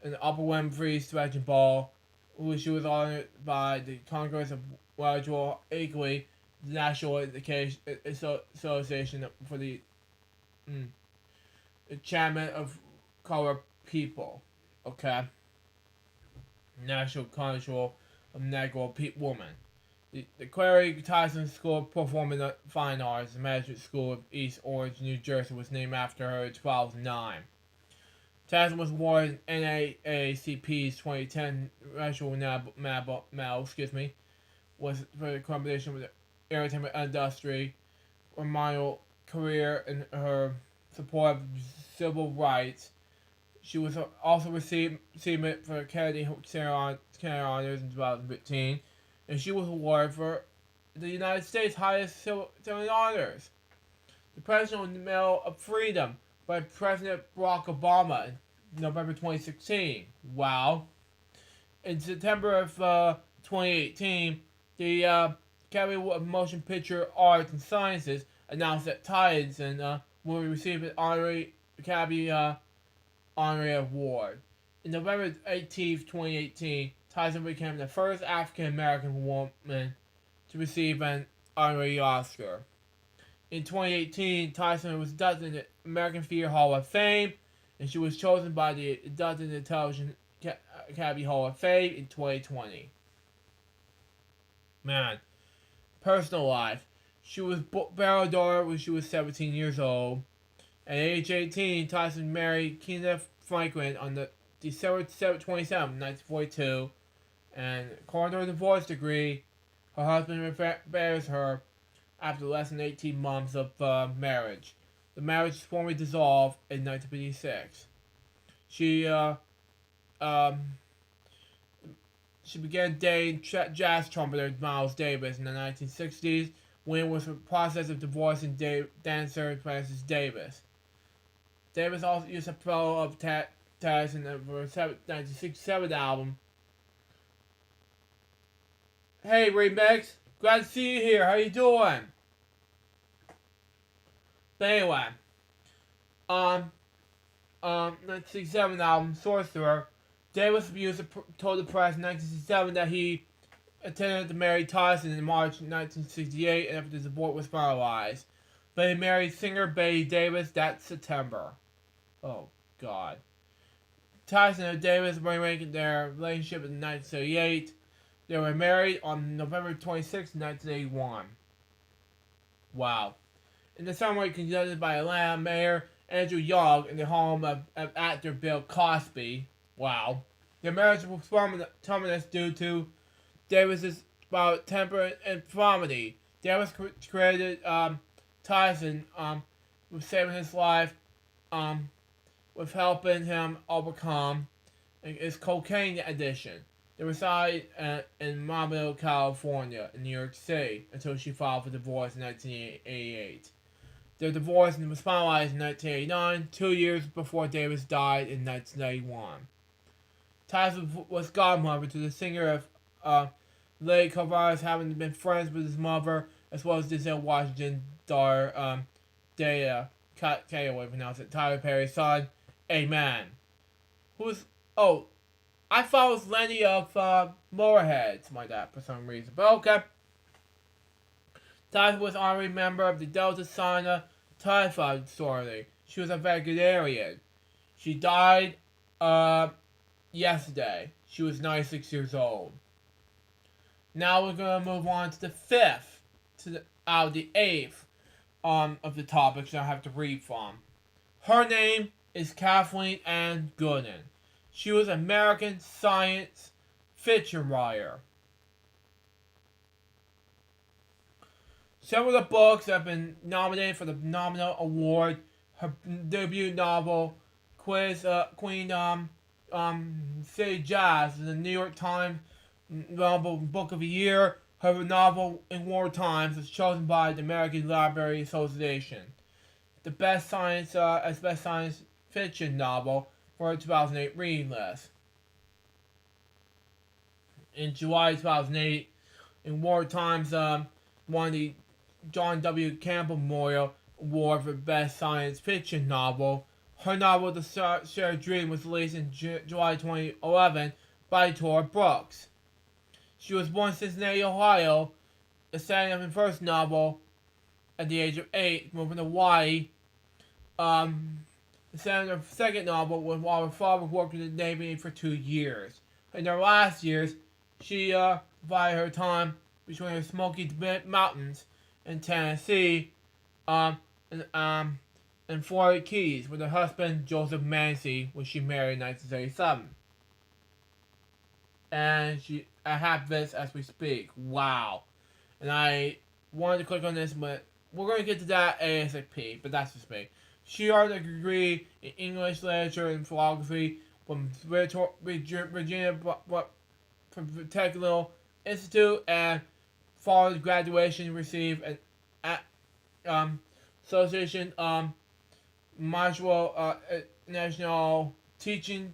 in the Oprah Winfrey Stretching Ball, who she was honored by the Congress of Gradual Equality, the National Education Association for the Enchantment of Colored People. Okay. National Council of Negro Women. The Clary Tyson School of Performing Fine Arts and Management School of East Orange, New Jersey was named after her in 2009. Tyson was awarded NAACP's 2010 National Medal, was for the combination with the entertainment industry, her model career, and her support of civil rights. She was also received for Kennedy Honors in 2015, and she was awarded for the United States' highest civil honors, the Presidential Medal of Freedom by President Barack Obama in November 2016. Wow. In September of 2018, the Academy of Motion Picture Arts and Sciences announced that Tyson will receive an honorary Academy honorary award. In November 18, 2018, Tyson became the first African American woman to receive an honorary Oscar. In 2018, Tyson was inducted in the American Theater Hall of Fame, and she was chosen by the inducted in the Television Academy Hall of Fame in 2020. Man, personal life. She was Barrow's daughter when she was 17 years old. At age 18, Tyson married Kenneth Franklin on December 27, 1942, and according to her divorce decree, her husband bears her after less than 18 months of marriage. The marriage was formally dissolved in 1956. She began dating jazz trumpeter Miles Davis in the 1960s when it was in the process of divorcing dancer Francis Davis. Davis also used a fellow of Tyson for a 1967 album. Hey Remix, glad to see you here. How you doing? But anyway, 1967 album Sorcerer. Davis told the press in 1967 that he intended to marry Tyson in March 1968 and after the divorce was finalized. But he married singer Betty Davis that September. Oh, God. Tyson and Davis began their relationship in 1978. They were married on November 26, 1981. Wow. In the ceremony conducted by Atlanta Mayor Andrew Young in the home of actor Bill Cosby. Wow. Their marriage was terminated due to Davis's temper and infirmity. Davis credited Tyson with saving his life, with helping him overcome his cocaine addiction. They reside in Mobile, California, in New York City, until she filed for divorce in 1988. Their divorce was finalized in 1989, 2 years before Davis died in 1991. Tyson was godmother to the singer of Lady Covars, having been friends with his mother, as well as Denzel Washington's daughter, Daya, can't pronounce it, Tyler Perry's son, Amen. Who's, oh, I thought it was Lenny of Moorhead, something like that, for some reason, but okay. Tyson was an honorary member of the Delta Sigma Typhi sorority. She was a vegetarian. She died, yesterday. She was 96 years old. Now we're gonna move on to the fifth, the eighth, of the topics I have to read from. Her name is Kathleen Ann Gooden. She was an American science fiction writer. Several of the books have been nominated for the Nominal Award. Her debut novel, Queen City Jazz, is the New York Times Novel Book of the Year. Her novel in War Times was chosen by the American Library Association. The best science fiction novel for a 2008 reading list. In July 2008, in War Times, won the John W. Campbell Memorial Award for Best Science Fiction Novel. Her novel, The Shared Dream, was released in July 2011 by Tor Brooks. She was born in Cincinnati, Ohio, the setting of her first novel at the age of 8, moving to Hawaii. The setting of her second novel was while her father worked in the Navy for 2 years. In her last years, she divided her time between the Smoky Mountains in Tennessee and Florida Keys with her husband Joseph Mancy, when she married in 1937. And I have this as we speak. Wow. And I wanted to click on this, but we're going to get to that ASAP, but that's just me. She earned a degree in English literature and philosophy from Virginia Technical Institute, and following graduation received an association module national teaching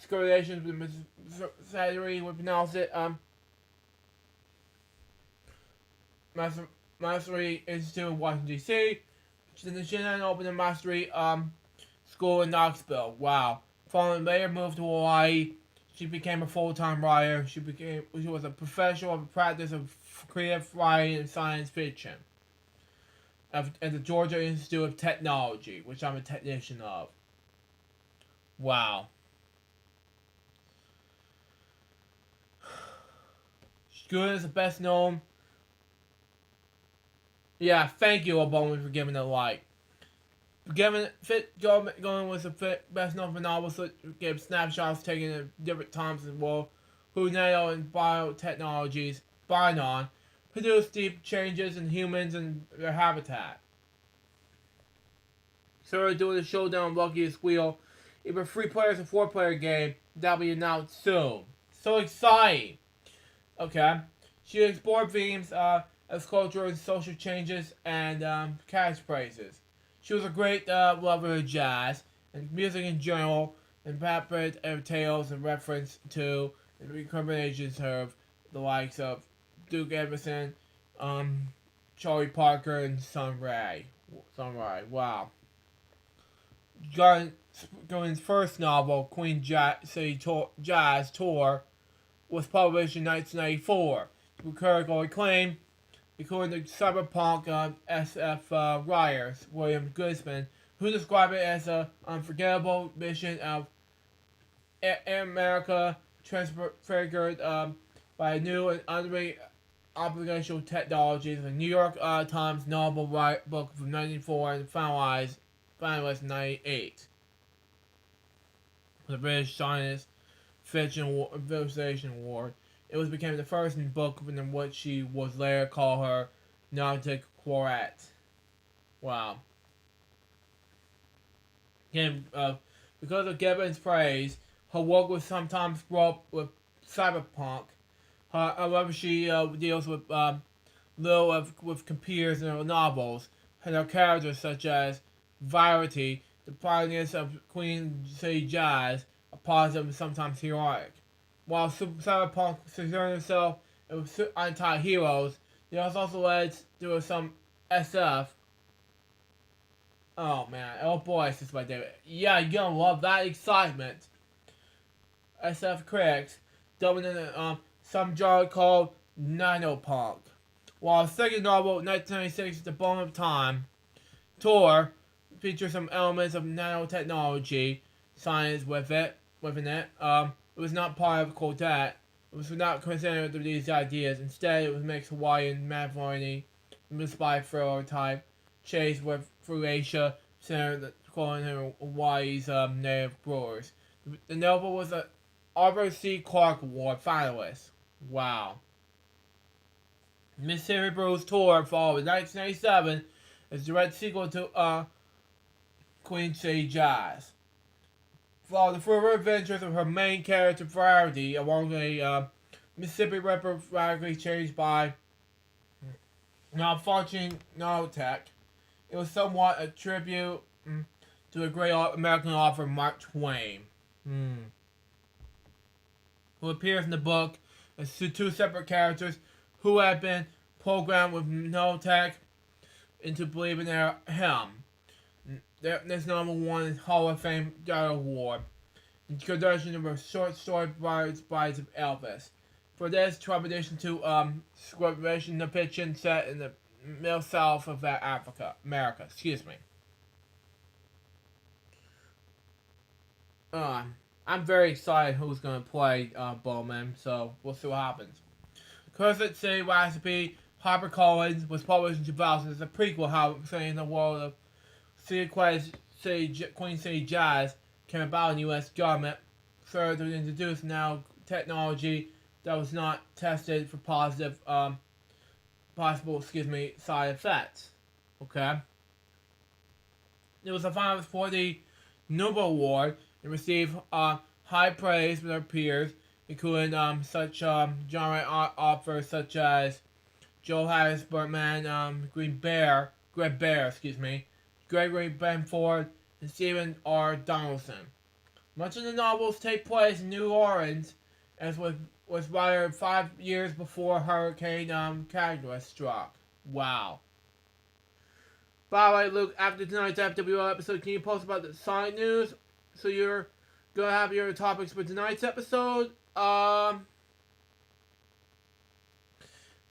scolations with Miss Saturday would pronounce it Mastery Institute in Washington D.C. She then opened a Mastery school in Knoxville. Wow. Following later moved to Hawaii, she became a full-time writer. She was a professional of the practice of creative writing and science fiction at the Georgia Institute of Technology, which I'm a technician of. Wow. Good is the best known. Yeah, thank you, Obama, for giving a like. Going was the best known for novels that gave snapshots taken at different times in the world. Who nano and biotechnologies, Binon, produced deep changes in humans and their habitat. So we're doing the showdown Luckiest Wheel. Either 3-player or 4-player game that'll be announced soon. So exciting! Okay. She explored themes as culture and social changes and catchphrases. She was a great lover of jazz and music in general, and rapid tales and reference to and recriminations of the likes of Duke Emerson, Charlie Parker, and Sun Ra. Wow. Gordon's first novel, Queen City Jazz Tour, was published in 1994. To critical acclaim, according to cyberpunk SF writers William Guzman, who described it as an unforgettable mission of America transfigured by new and unreal obligation technologies. The New York Times novel book from 1904 and finalized in 1998. The British Science Fiction Illustration Award. It was became the first book in which she was later called her Nautic Quartet. Wow. Again, because of Gibbons' praise, her work was sometimes brought with cyberpunk. However, she deals with little with computers in her novels, and her characters such as Variety, the protagonist of Queen City Jazz, are positive and sometimes heroic. While cyberpunk concerns itself with anti-heroes, it also led to some SF. Oh man, oh boy, this is my David. Yeah, you're gonna love that excitement. SF critics dubbing in some genre called nanopunk. While the second novel, 1996, The Bone of Time, Tour, features some elements of nanotechnology science within it. It was not part of the quartet. It was not considered these ideas. Instead, it was mixed Hawaiian, Mavroini, spy thriller type, chased with through Asia, centered calling him Hawaii's native brewers. The novel was a Arthur C. Clarke Award finalist. Wow. Mississippi Brew's Tour followed in 1997 as a direct sequel to Queen City Jazz. Followed the further adventures of her main character Variety along a Mississippi River radically changed by malfunctioning nanotech. It was somewhat a tribute to the great American author Mark Twain, who appears in the book as two separate characters who had been programmed with nanotech into believing they're him. This novel won Hall of Fame Award. Introduction of a short story Brides of Elvis. For this, trepidation to scriptation of fiction set in the middle south of America. Excuse me. I'm very excited who's gonna play Bowman, so we'll see what happens. Cursed City Recipe, HarperCollins, was published in 2000 as a prequel, how saying the world of Queen City Jazz came about in the U.S. government, further to introduce now technology that was not tested for possible side effects. Okay. It was a finalist for the Nobel Award and received high praise from their peers, including such genre authors such as Joe Harris, Bertman, Greg Bear, Gregory Benford, and Stephen R. Donaldson. Much of the novels take place in New Orleans, as was written 5 years before Hurricane Katrina struck. Wow. By the way, Luke, after tonight's FWO episode, can you post about the side news? So you're gonna have your topics for tonight's episode.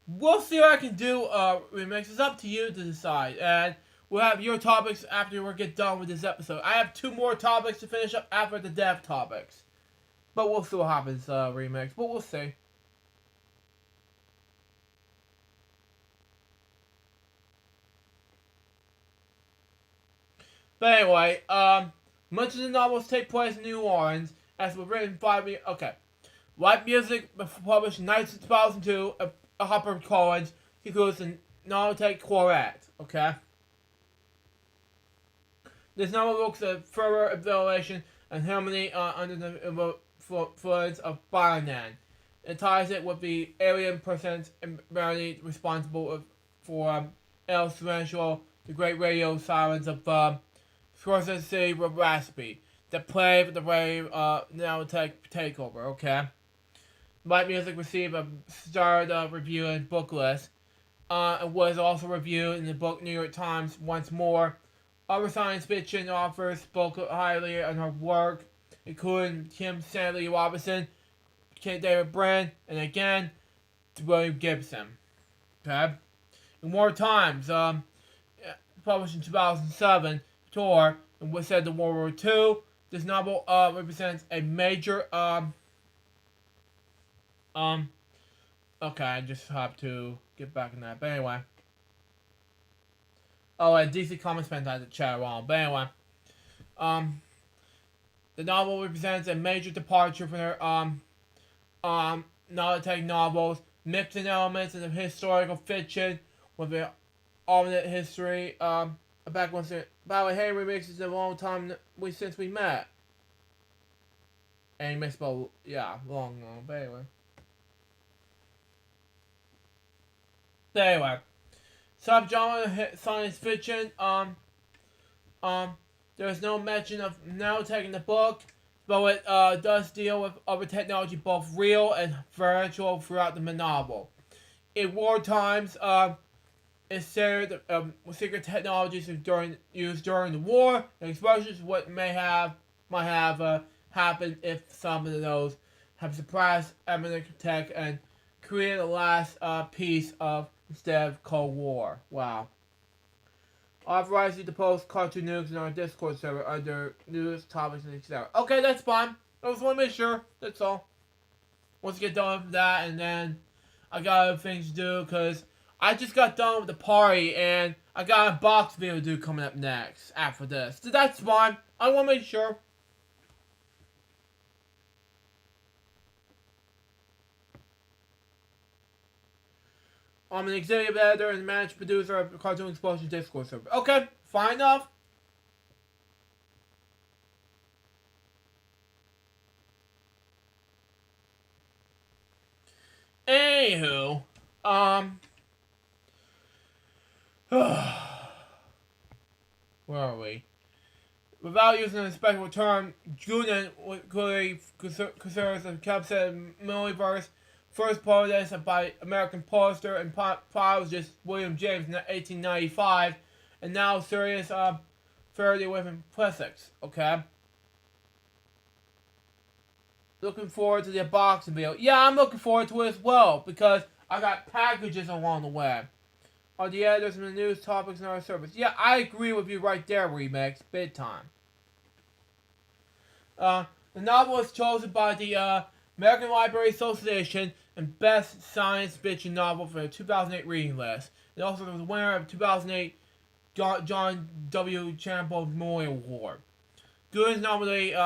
We'll see what I can do. Remix. It's up to you to decide, and we'll have your topics after we get done with this episode. I have 2 more topics to finish up after the dev topics, but we'll see what happens. Remix, but we'll see. But anyway, much of the novels take place in New Orleans, as were written by me. Okay, White Music, published in 2002, HarperCollins, includes the Nanotech Quartet. Okay, this novel looks at further evaluation and harmony under the influence of Bionan. It ties it with the alien presence and barely responsible for El Silencio, the great radio sirens of Cursed City Recipe, the play of the wave nanotech takeover. Okay. Light Music received a starred review and book list. It was also reviewed in the book New York Times once more. Other science fiction authors spoke highly on her work, including Kim Stanley Robinson, David Brin, and again, William Gibson. Okay? In War Times, published in 2007, Tour, and was said in World War II, this novel represents a major Okay, I just have to get back in that. But anyway. Oh, and DC Comics fans had to chat around. But anyway. Um, the novel represents a major departure from her, non-tech novels, mixing elements of historical fiction with an alternate history. Back once by the way, Henry Mix is a long time since we met. And he missed about, yeah, long, but anyway. Anyway, subgenre science fiction. Um, there's no mention of nanotech in the book, but it does deal with other technology, both real and virtual, throughout the novel. In war times, it's shared secret technologies used during the war, and exposures what might have happened if some of those have suppressed eminent tech and created the last piece of instead of Cold War. Wow. Authorize you to post cartoon news in our Discord server under news, topics, and etc. Okay, that's fine. I just want to make sure. That's all. Once I get done with that, and then I got other things to do, because I just got done with the party, and I got a box video to do coming up next after this. So that's fine. I want to make sure. I'm an executive editor and managing producer of the Cartoon Explosion Discord server. Okay, fine enough. Anywho, where are we? Without using a special term, Junin clearly considers the capsid milliverse first published by American poster and biologist William James in 1895, and now serious fairly with implicits. Okay. Looking forward to the unboxing video. Yeah, I'm looking forward to it as well, because I got packages along the way. Are the editors and the news topics in our service? Yeah, I agree with you right there, Remix. Big time. The novel was chosen by the American Library Association and Best Science Fiction Novel for the 2008 reading list. It also was the winner of the 2008 John W. Campbell Memorial Award. Goodens nominated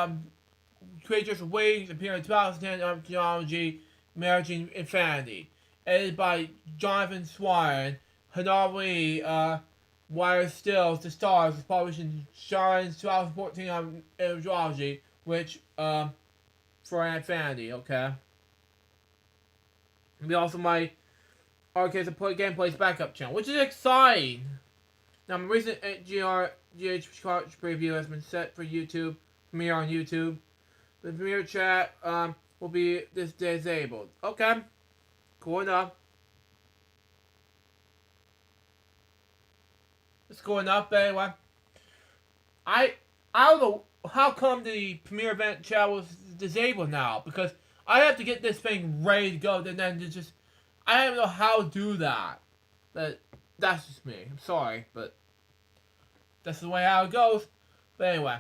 Creatures of Wings appeared in 2010 Anthology Marriage Infinity. Edited by Jonathan Swire. Hanari Wire Stills The Stars was published in Sharon's 2014 Anthology, which for Infinity, okay. We also my Arcades of Gameplays backup channel, which is exciting. Now, my recent GH preview has been set for YouTube, premiere on YouTube. The premiere chat will be disabled. Okay, cool enough. It's cool enough, but anyway. I don't know how come the premiere event chat was disabled now, because I have to get this thing ready to go, and then just I don't know how to do that. But that's just me. I'm sorry, but that's the way how it goes. But anyway.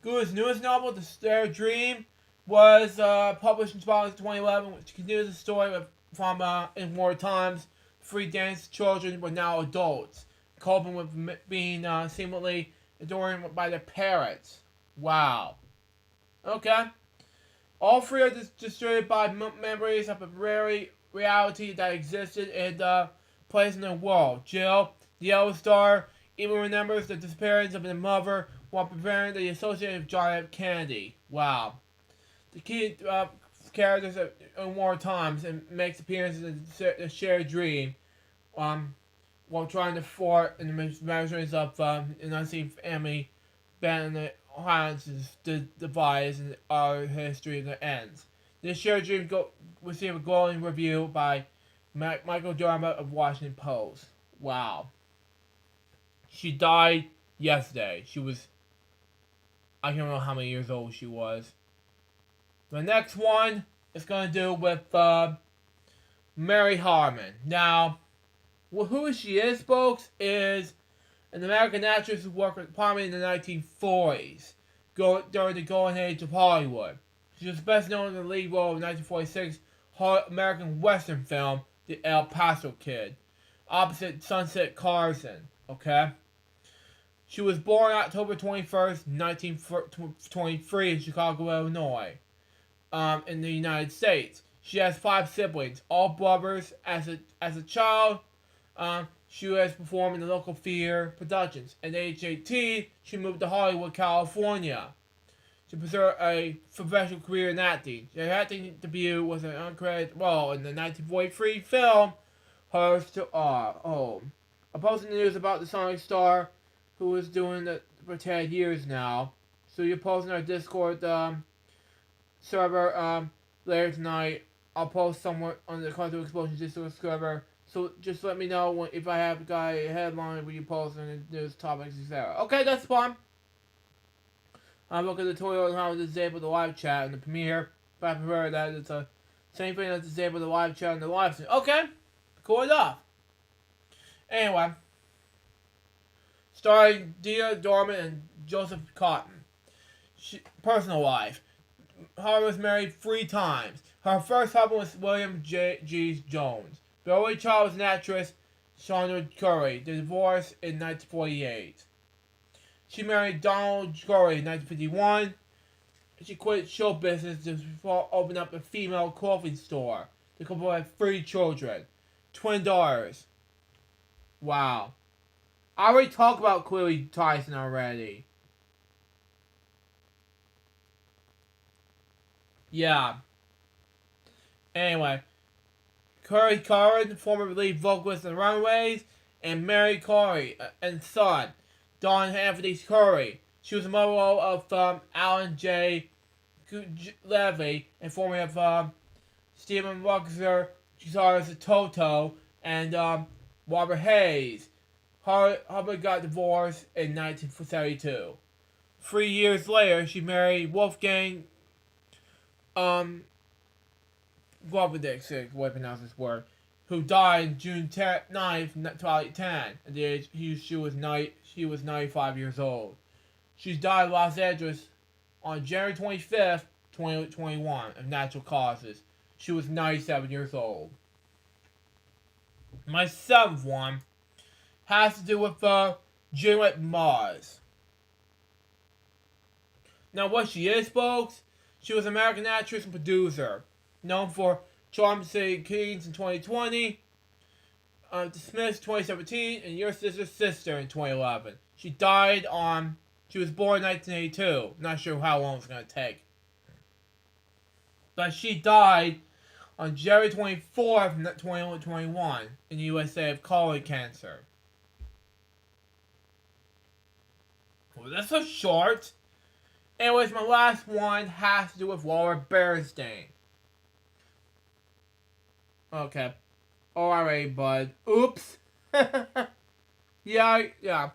Guru's newest novel, The Stair Dream, was published in 2011, which continues the story from in war times. Three dance children were now adults, coping with being seemingly adored by their parents. Wow. Okay. All three are distributed by memories of a rare reality that existed in the place in the world. Jill, the Yellow Star, even remembers the disappearance of their mother while preparing the associated John F. Kennedy. Wow. The key characters in war times and makes appearances in the shared dream, while trying to thwart in the measures of an unseen family banning Highlands the device and our history and the ends. This shared dream received a glowing review by Michael Dermott of Washington Post. Wow. She died yesterday. She was, I don't know how many years old she was. The next one is going to do with Mary Harmon. Now, who she is, folks, is an American actress who worked with Palmer in the 1940s, during the golden age of Hollywood. She was best known in the lead role of 1946 American Western film, The El Paso Kid, opposite Sunset Carson. Okay? She was born October 21st, 1923 in Chicago, Illinois, in the United States. She has 5 siblings, all brothers. As a child, she has performed in the local theater productions. At age 18, she moved to Hollywood, California, to pursue a professional career in acting. Her acting debut was an uncredited role in the 1943 film Hers to Home. Opposing the news about the Sonic star who was doing it for 10 years now. So you're posting our Discord server later tonight. I'll post somewhere on the Quantum Explosion Discord server. So just let me know if I have a headline where you post on the news topics, etc. Okay, that's fine. I'm looking at the tutorial on how to disable the live chat in the premiere. But I prefer that it's the same thing as disable the live chat in the live stream. Okay, cool enough. Anyway, starring Dia Dorman and Joseph Cotton. Personal life. Harper was married 3 times. Her first husband was William G. Jones. The only child was an actress, Chandra Curry. They divorced in 1948. She married Donald Curry in 1951. She quit show business to open up a female clothing store. The couple had 3 children, twin daughters. Wow. I already talked about Chloe Tyson already. Yeah. Anyway, Curry Curran, former lead vocalist in Runaways, and Mary Curry and son, Don Anthony Curry. She was the mother of Alan J. Levy and former of Stephen Ruxer, guitarist Toto, and Robert Hayes. Hubbard got divorced in 1972. 3 years later, she married Wolfgang Globovic, way to pronounce this word, who died June 9th, 2010. At the age she was 95 years old. She died in Los Angeles on January 25th, 2021, of natural causes. She was 97 years old. My 7th one has to do with Juliet Mars. Now, what she is, folks, she was an American actress and producer, known for Charm City Kings in 2020, Dismissed 2017, and Your Sister's Sister in 2011. She was born in 1982. Not sure how long it's going to take. But she died on January 24th, 2021 in the USA of colon cancer. Well, that's so short. Anyways, my last one has to do with Laura Berenstein. Okay. Alright, bud. Oops. yeah.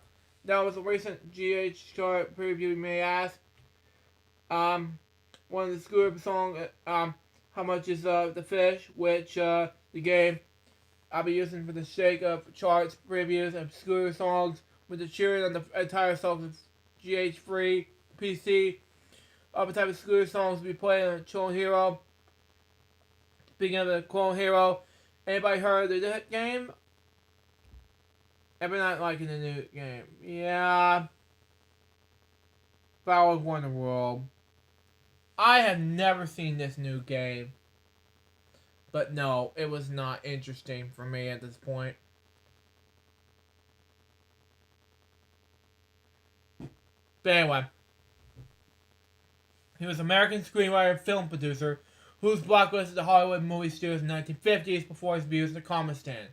That was a recent GH chart preview, you may ask. One of the Scooter song, How Much Is the Fish, which the game I'll be using for the Shake Up charts previews of Scooter songs with the cheering on the entire songs of GH3 PC. Other type of Scooter songs will be playing on Clone Hero. Speaking of the Clone Hero, anybody heard of the game? Everybody not liking the new game. Yeah. Battle of Wonderworld. I have never seen this new game. But no, it was not interesting for me at this point. But anyway. He was an American screenwriter and film producer who was blacklisted at Hollywood movie studios in the 1950s before his views in the Communistan.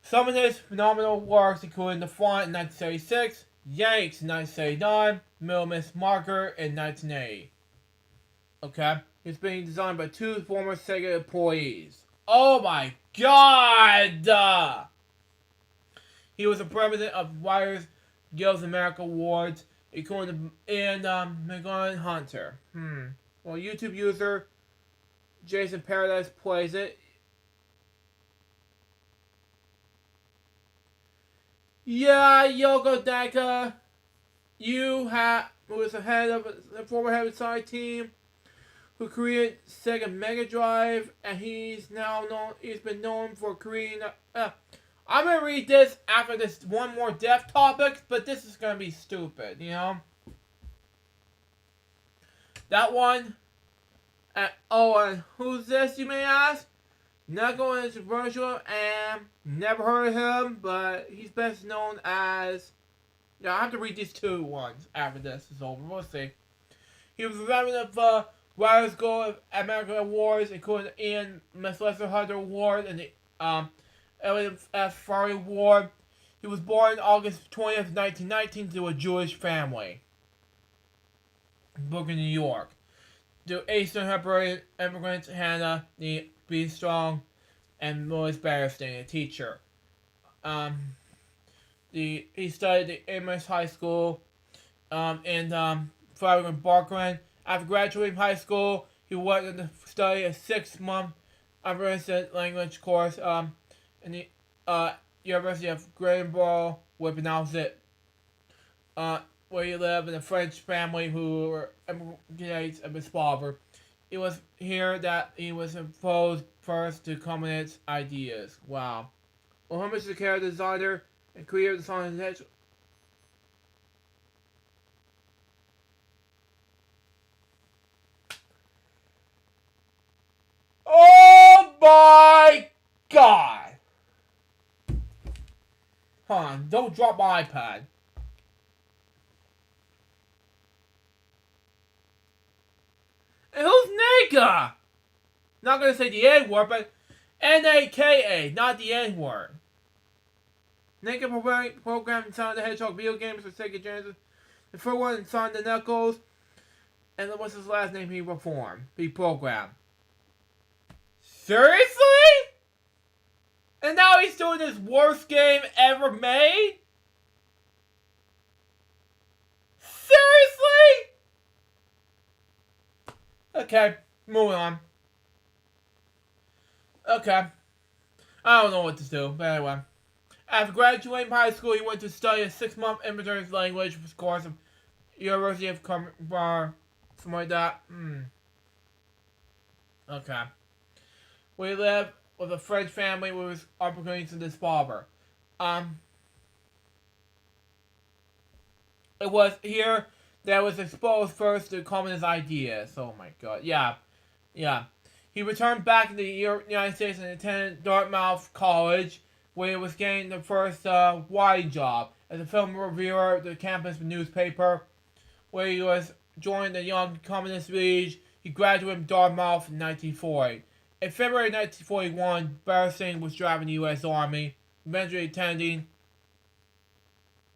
Some of his phenomenal works include The Front in 1976, Yanks in 1979, Middle Miss Marker in 1980. Okay? He's being designed by 2 former Sega employees. Oh my god! He was a president of Writers Guild America Awards, including McGon Hunter. Well, YouTube user Jason Paradise plays it. Yeah, Yoko Daka, who was the former head of the side team, who created Sega Mega Drive, and he's been known for creating. I'm gonna read this after this one more death topic, but this is gonna be stupid, you know. That one. And who's this, you may ask? Not going into commercial, and never heard of him, but he's best known as. Yeah, I have to read these two ones after this is over. We'll see. He was a veteran of Writers Guild American Awards, including the Ian McLester Hunter Award and the Elliot F. Farley Award. He was born August 20th, 1919, to a Jewish family in Brooklyn, New York. The Eastern Hebrew immigrant Hannah B. Strong and Louis Barristain, a teacher. He studied at the Amos High School in Flagler, Barkland. After graduating high school, he went to study a 6-month advanced language course in the University of Greenboro, with Pennsylvania, where he lived in a French family who were immigrants of his father. It was here that he was exposed first to communist ideas. Wow. Muhammad is a character designer and creator of the song. Oh my God! Hold on, don't drop my iPad. And who's Naka? Not gonna say the N word, but Naka, not the N word. Naka programmed Sonic the Hedgehog video games for Sega Genesis. The first one in Sonic the Knuckles. And what's his last name he programmed? Seriously? And now he's doing his worst game ever made? Seriously? Okay, moving on. Okay. I don't know what to do, but anyway. After graduating from high school, he went to study a 6-month English language course at University of Bar, something like that. Okay. We lived with a French family with his opportunities in this barber. It was here that was exposed first to communist ideas. Oh my God. Yeah. He returned back to the United States and attended Dartmouth College, where he was getting the first wide job as a film reviewer at the campus newspaper, where he was joined the Young Communist League. He graduated from Dartmouth in 1940. In February 1941, Barristain was drafted in the U.S. Army, eventually attending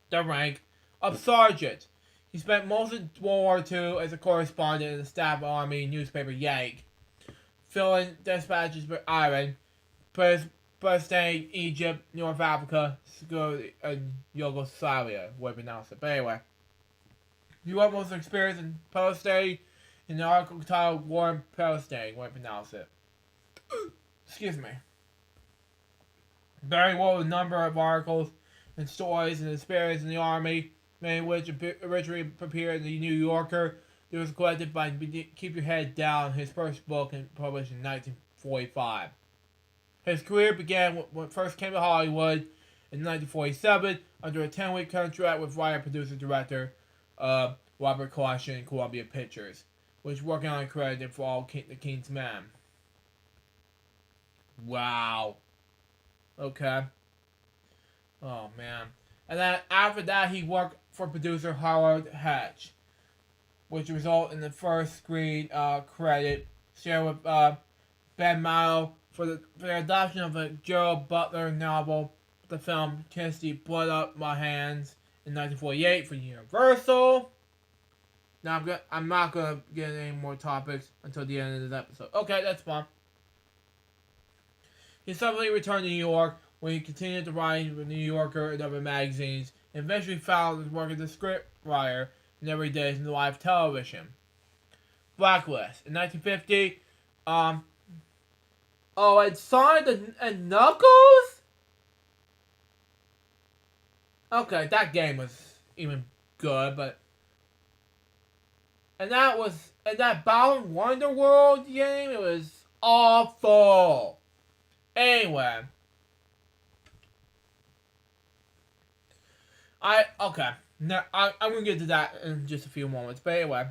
the rank of sergeant. He spent most of World War II as a correspondent in the staff army newspaper Yank, filling dispatches for Iran, Palestine, Egypt, North Africa, and Yugoslavia, way to pronounce it. But anyway, he wrote most experience in Palestine in the article titled War in Palestine, way to pronounce it. Excuse me. Barry wrote a number of articles and stories and experience in the army, many of which originally appeared in the New Yorker. It was collected by Keep Your Head Down, his first book, and published in 1945. His career began when he first came to Hollywood in 1947 under a 10-week contract with writer, producer, director Robert Caution and Columbia Pictures, which working on credited for all the King's Men. Wow. Okay. Oh, man. And then after that, he worked for producer Howard Hatch, which resulted in the first screen credit shared with Ben Milo for the adoption of a Gerald Butler novel, the film Kiss the Blood Up My Hands in 1948 for Universal. Now I'm not gonna get any more topics until the end of this episode. Okay, that's fine. He suddenly returned to New York, where he continued to write for the New Yorker and other magazines, and eventually found his work as a script writer in every days in live television. Blacklist in 1950. And Sonic and Knuckles? Okay, that game was even good, but And that Balan Wonderworld game, it was awful. Anyway, okay. Now, I'm gonna get to that in just a few moments. But anyway,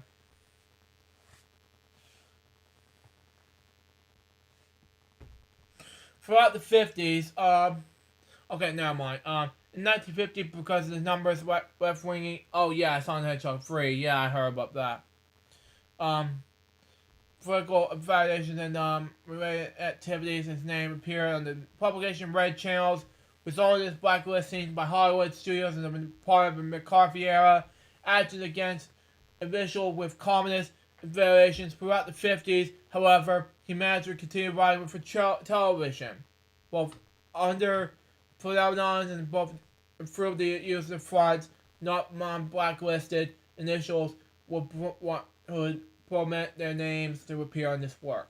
throughout the 50s, okay, never mind. In 1950, because of the numbers left winging. Oh yeah, Sonic the Hedgehog 3. Yeah, I heard about that. Political violations and related activities. His name appeared on the publication Red Channels, resulting in his blacklisting by Hollywood studios in the part of the McCarthy era. Acted against officials with communist violations throughout the 50s. However, he managed to continue writing for television, both under phenomenons and both through the use of frauds, not blacklisted initials would permit their names to appear on this work.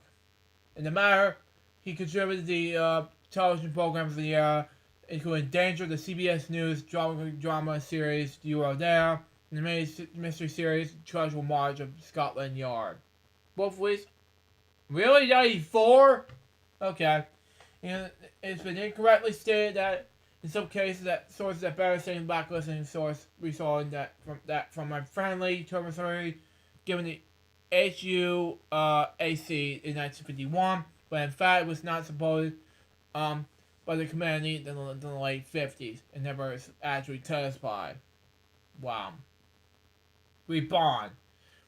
In the matter, he contributed the television programs of the era, including Danger, the CBS News drama series You Are There, and the mystery series Treasure March of Scotland Yard. Both of these? Really? 94? Okay. And it's been incorrectly stated that in some cases that sources that better say blacklisting source we saw from my friendly terminology given the HUAC in 1951, but in fact it was not supported by the community in the late 50s and never actually testified. Wow. Reborn.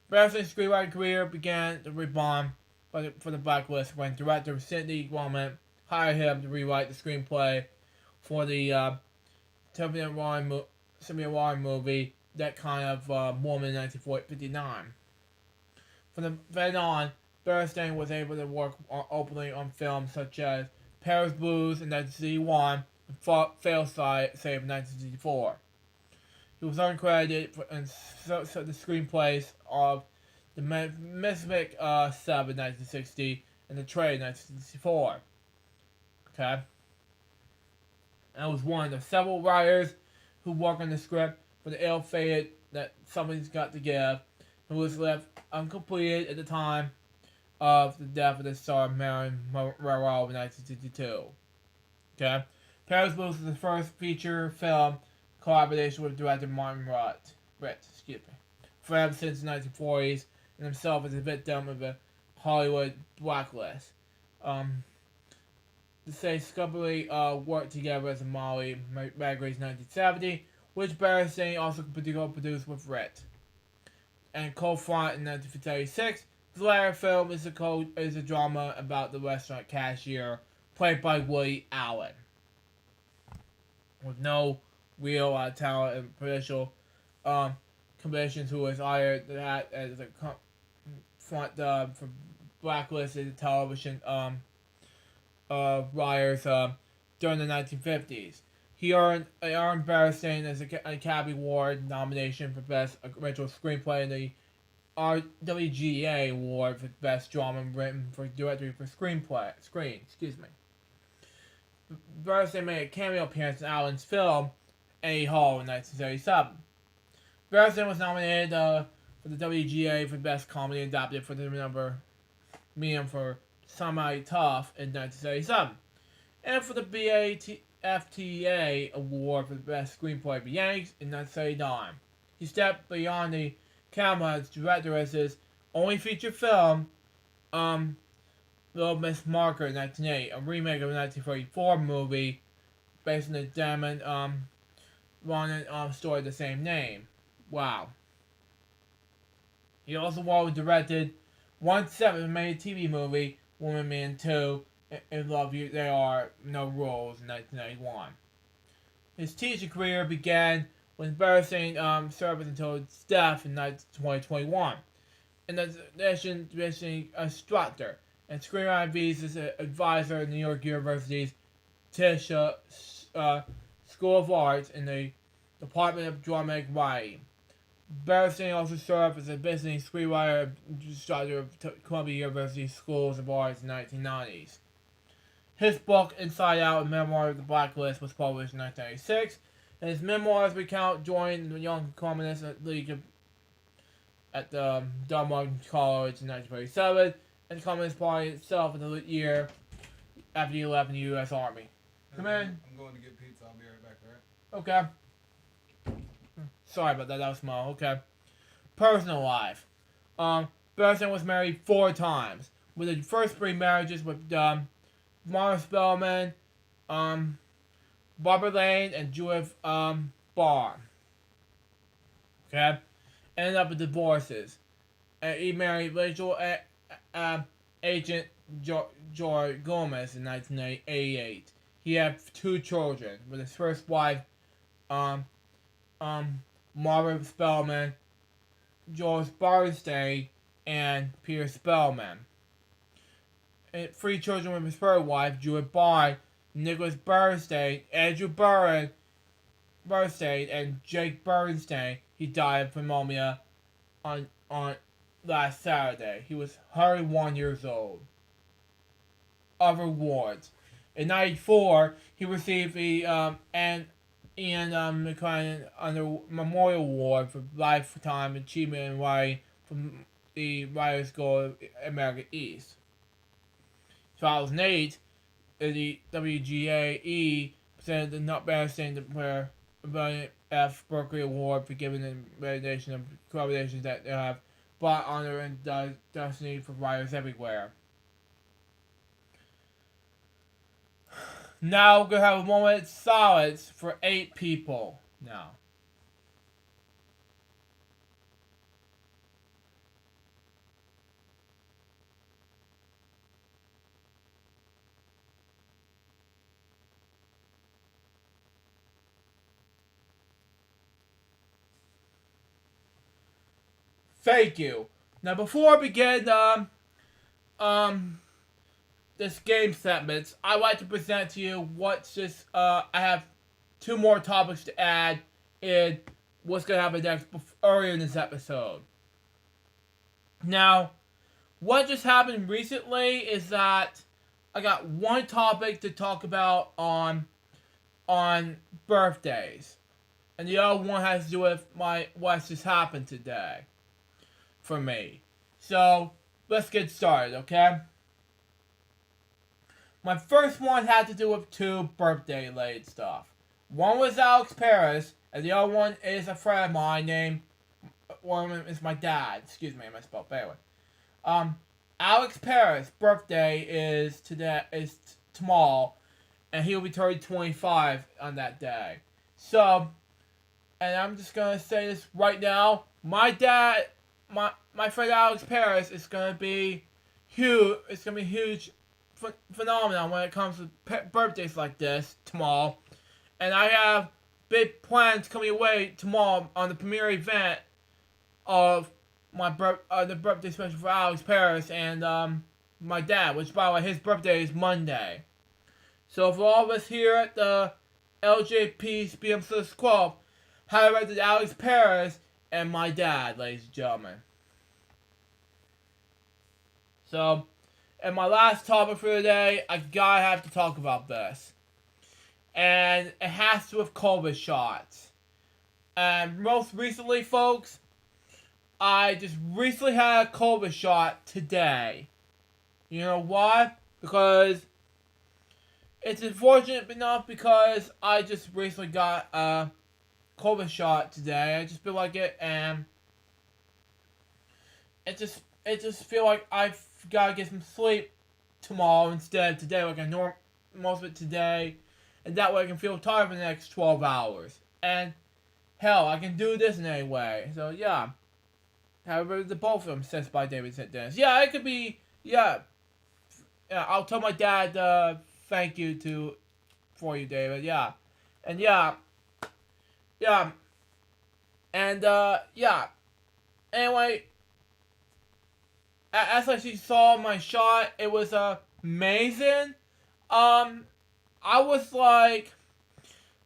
Barrison's screenwriting career began to reborn for the blacklist when director Sidney Lumet hired him to rewrite the screenplay for the Sylvia Warren movie That Kind of Woman in 1959. From then on, Bernstein was able to work openly on films such as Paris Blues in 1961 and Failsafe in 1964. He was uncredited in the screenplays of The Misfit 7 1960 and The Trade 1964. Okay? And was one of several writers who worked on the script for the ill-fated That Somebody's Got to Give, who was left uncompleted at the time of the death of the star Marilyn Monroe in 1962. Okay? Paris Blues is the first feature film collaboration with director Martin Ritt, for him since the 1940s, and himself as a victim of a Hollywood blacklist. They subsequently worked together as a Molly Magritte 1970, which Bernstein also produced with Ritt. And Cold Front in 1936. The latter film is a drama about the restaurant cashier, played by Woody Allen, with no real talent and potential commissions, who was hired as a front for blacklisted television writers during the 1950s. He earned Bernstein as an Academy Award nomination for Best Original Screenplay and the RWGA Award for Best Drama Written for Directory for Screen. Bernstein made a cameo appearance in Allen's film A Hall in 1977. Bernstein was nominated for the WGA for Best Comedy Adapted for the number Medium for Semi Tough in 1977, and for the BAFTA Award for the Best Screenplay for Yanks in 1979. He stepped beyond the camera as director as his only feature film, Little Miss Marker in 1980, a remake of a 1934 movie based on the Damon Ronan story of the same name. Wow. He also directed 1/7 made TV movie Woman Man 2 in Love You There Are No Rules in 1991. His teaching career began when Bernstein served until his death in 2021. In addition to being a instructor and screenwriting visas advisor at New York University's Tisch School of Arts in the Department of Dramatic Writing. Bernstein also served as a visiting screenwriter instructor of Columbia University Schools of Arts in the 1990s. His book, Inside Out, A Memoir of the Blacklist, was published in 1996, and his memoirs recount joining the Young Communist League at the Delmar College in 1947, and the Communist Party itself in the year after he left the U.S. Army. Come in. I'm going to get pizza. I'll be right back, Okay. alright? Sorry about that. That was small. Okay. Personal life. Bernstein was married 4 times. With the first 3 marriages with Mara Spellman, Barbara Lane, and Judith Barr. Okay. Ended up with divorces. He married Rachel Agent George Gomez in 1988. He had 2 children with his first wife, Margaret Spellman, George Bernstein, and Peter Spellman. And 3 children with his first wife, Judith Barr, Nicholas Bernstein, Andrew Bernstein, and Jake Bernstein. He died of pneumonia on last Saturday. He was 101 years old. Other awards. In 1994, he received the Ian McLaren under Memorial Award for Lifetime Achievement in Writing from the Writers Guild of America East. 2008, the WGAE presented the Not Bernstein the F. Berkeley Award for giving the recognition of collaborations that they have brought honor and destiny for writers everywhere. Now we're going to have a moment of silence for 8 people now. Thank you. Now before I begin this game segments, I'd like to present to you what's just I have 2 more topics to add in what's gonna happen next earlier in this episode. Now, what just happened recently is that I got 1 topic to talk about on birthdays, and the other one has to do with what's just happened today for me. So let's get started, okay? My first one had to do with 2 birthday-related stuff. One was Alex Paris, and the other one is a friend of mine named, one is my dad. Excuse me, I misspelled. But anyway, Alex Paris' birthday is tomorrow, and he'll be turning 25 on that day. So, and I'm just gonna say this right now. My dad, my friend Alex Paris is gonna be huge. It's gonna be a huge phenomenon when it comes to birthdays like this tomorrow, and I have big plans coming away tomorrow on the premiere event of my the birthday special for Alex Paris and my dad, which by the way his birthday is Monday. So for all of us here at the LJP SPM Club, happy birthday to Alex Paris and my dad, ladies and gentlemen. So, and my last topic for today, I gotta have to talk about this. And it has to do with COVID shots. And most recently, folks, I just recently had a COVID shot today. You know why? Because it's unfortunate enough because I just recently got a COVID shot today. I just feel like it, and it just feel like I've gotta get some sleep tomorrow instead of today, like I most of it today, and that way I can feel tired for the next 12 hours. And hell, I can do this in any way. So yeah. However, the both of them says by David St. Dennis. Yeah, it could be. Yeah, I'll tell my dad thank you for you, David. Yeah, and yeah, and yeah. Anyway, as I saw my shot, it was amazing. I was like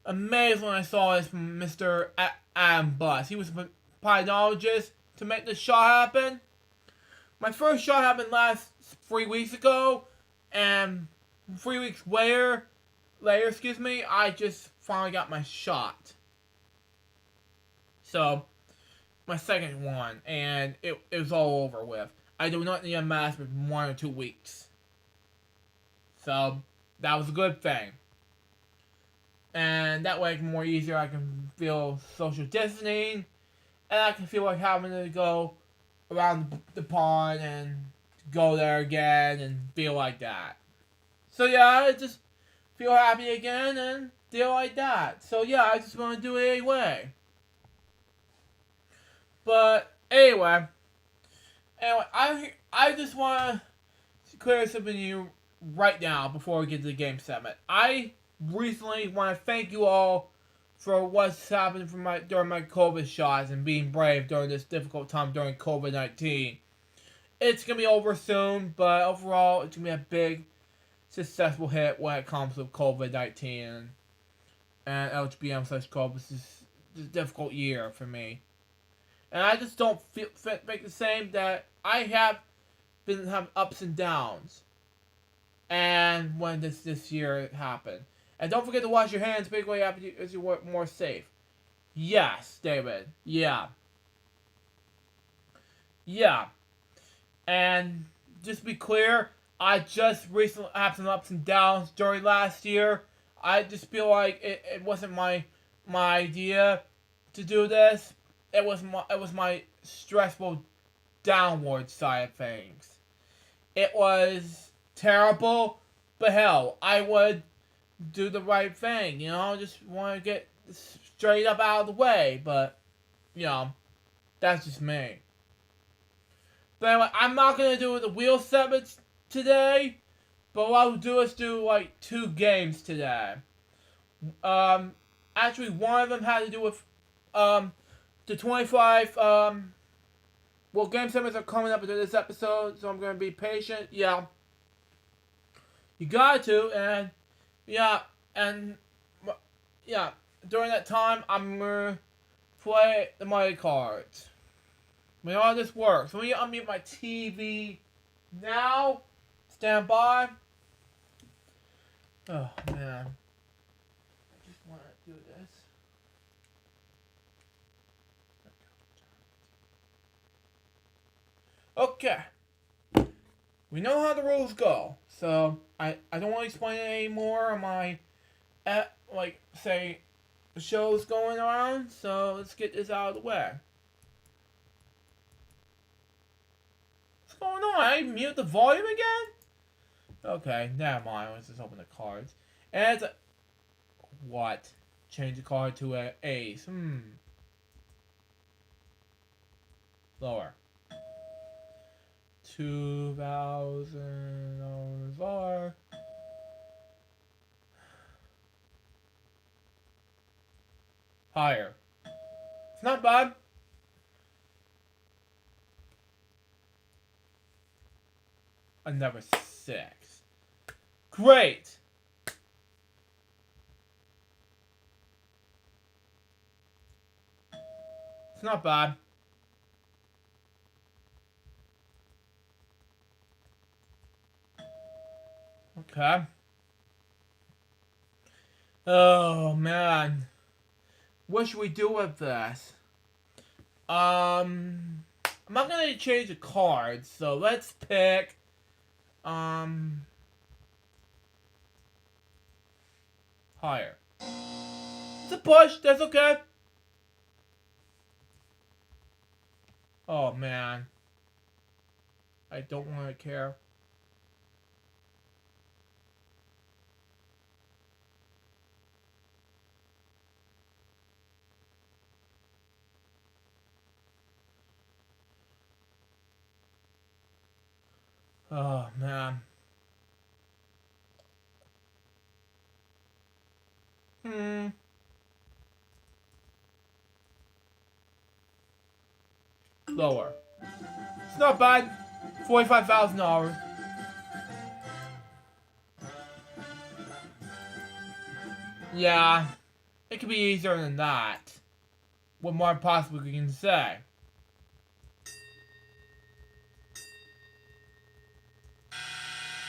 amazed when I saw this from Mr. Adam Buss. He was a pulmonologist to make the shot happen. My first shot happened 3 weeks ago, and 3 weeks later, I just finally got my shot. So, my second one, and it was all over with. I do not need a mask for 1 or 2 weeks. So, that was a good thing. And that way, more easier, I can feel social distancing, and I can feel like having to go around the pond and go there again and feel like that. So yeah, I just feel happy again and feel like that. So yeah, I just want to do it anyway. But anyway, I just want to clear something to you right now before we get to the game segment. I recently want to thank you all for what's happened during my COVID shots and being brave during this difficult time during COVID-19. It's gonna be over soon, but overall, it's gonna be a big, successful hit when it comes to COVID-19 and LGBTM/COVID. This is a difficult year for me, and I just don't think the same that I have been having ups and downs. And when this year happened, and don't forget to wash your hands particularly after as you work more safe. Yes, David. Yeah. And just to be clear, I just recently had some ups and downs during last year. I just feel like it wasn't my idea to do this. It was my stressful downward side of things. It was terrible, but hell, I would do the right thing, just want to get straight up out of the way, but, that's just me. But anyway, I'm not going to do the wheel segments today, but what I'll do is do, 2 games today. Actually, one of them had to do with, the 25, game segments are coming up into this episode, so I'm going to be patient. Yeah. You got to, and, yeah, during that time, I'm going to play the Mighty Cards. We know how this works. Let me unmute my TV now. Stand by. Oh, man. I just want to do this. Okay. We know how the rules go. So, I don't want to explain it anymore on my, say, shows going on. So, let's get this out of the way. What's going on? I mute the volume again? Okay, never mind. Let's just open the cards. And it's a... What? Change the card to an ace. Lower. $2,000 lower. Higher. It's not bad. Another 6. Great! It's not bad. Okay. Oh, man. What should we do with this? I'm not gonna change the cards, so let's pick higher. It's a push, that's okay. Oh man. I don't wanna care. Oh man. Lower. It's not bad. $45,000. Yeah. It could be easier than that. What more possibly can say?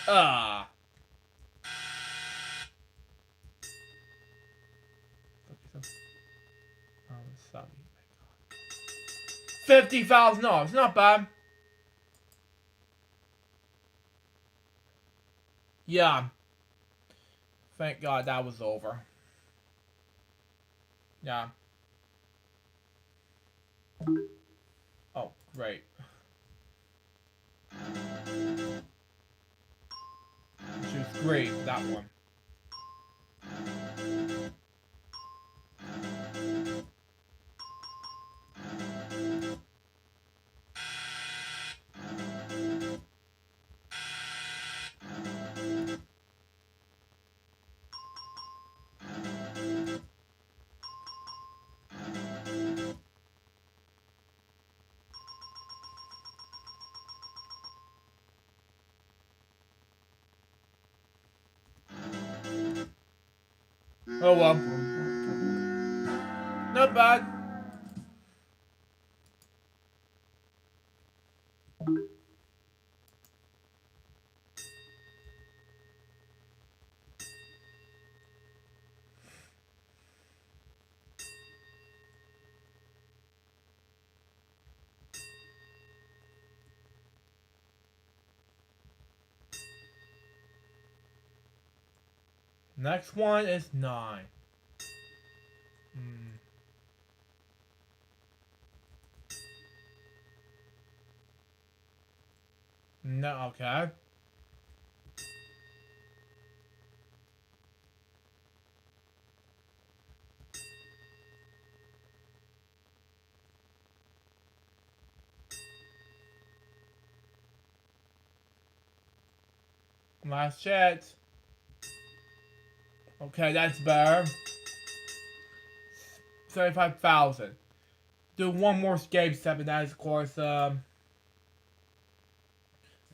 Ah. $50,000. Not bad. Yeah. Thank God that was over. Yeah. Oh, great. She was great for that one. Oh well. Not bad. Next one is 9. No, okay. Last chance. Okay, that's better. 75,000. Do one more game step, and that is, of course,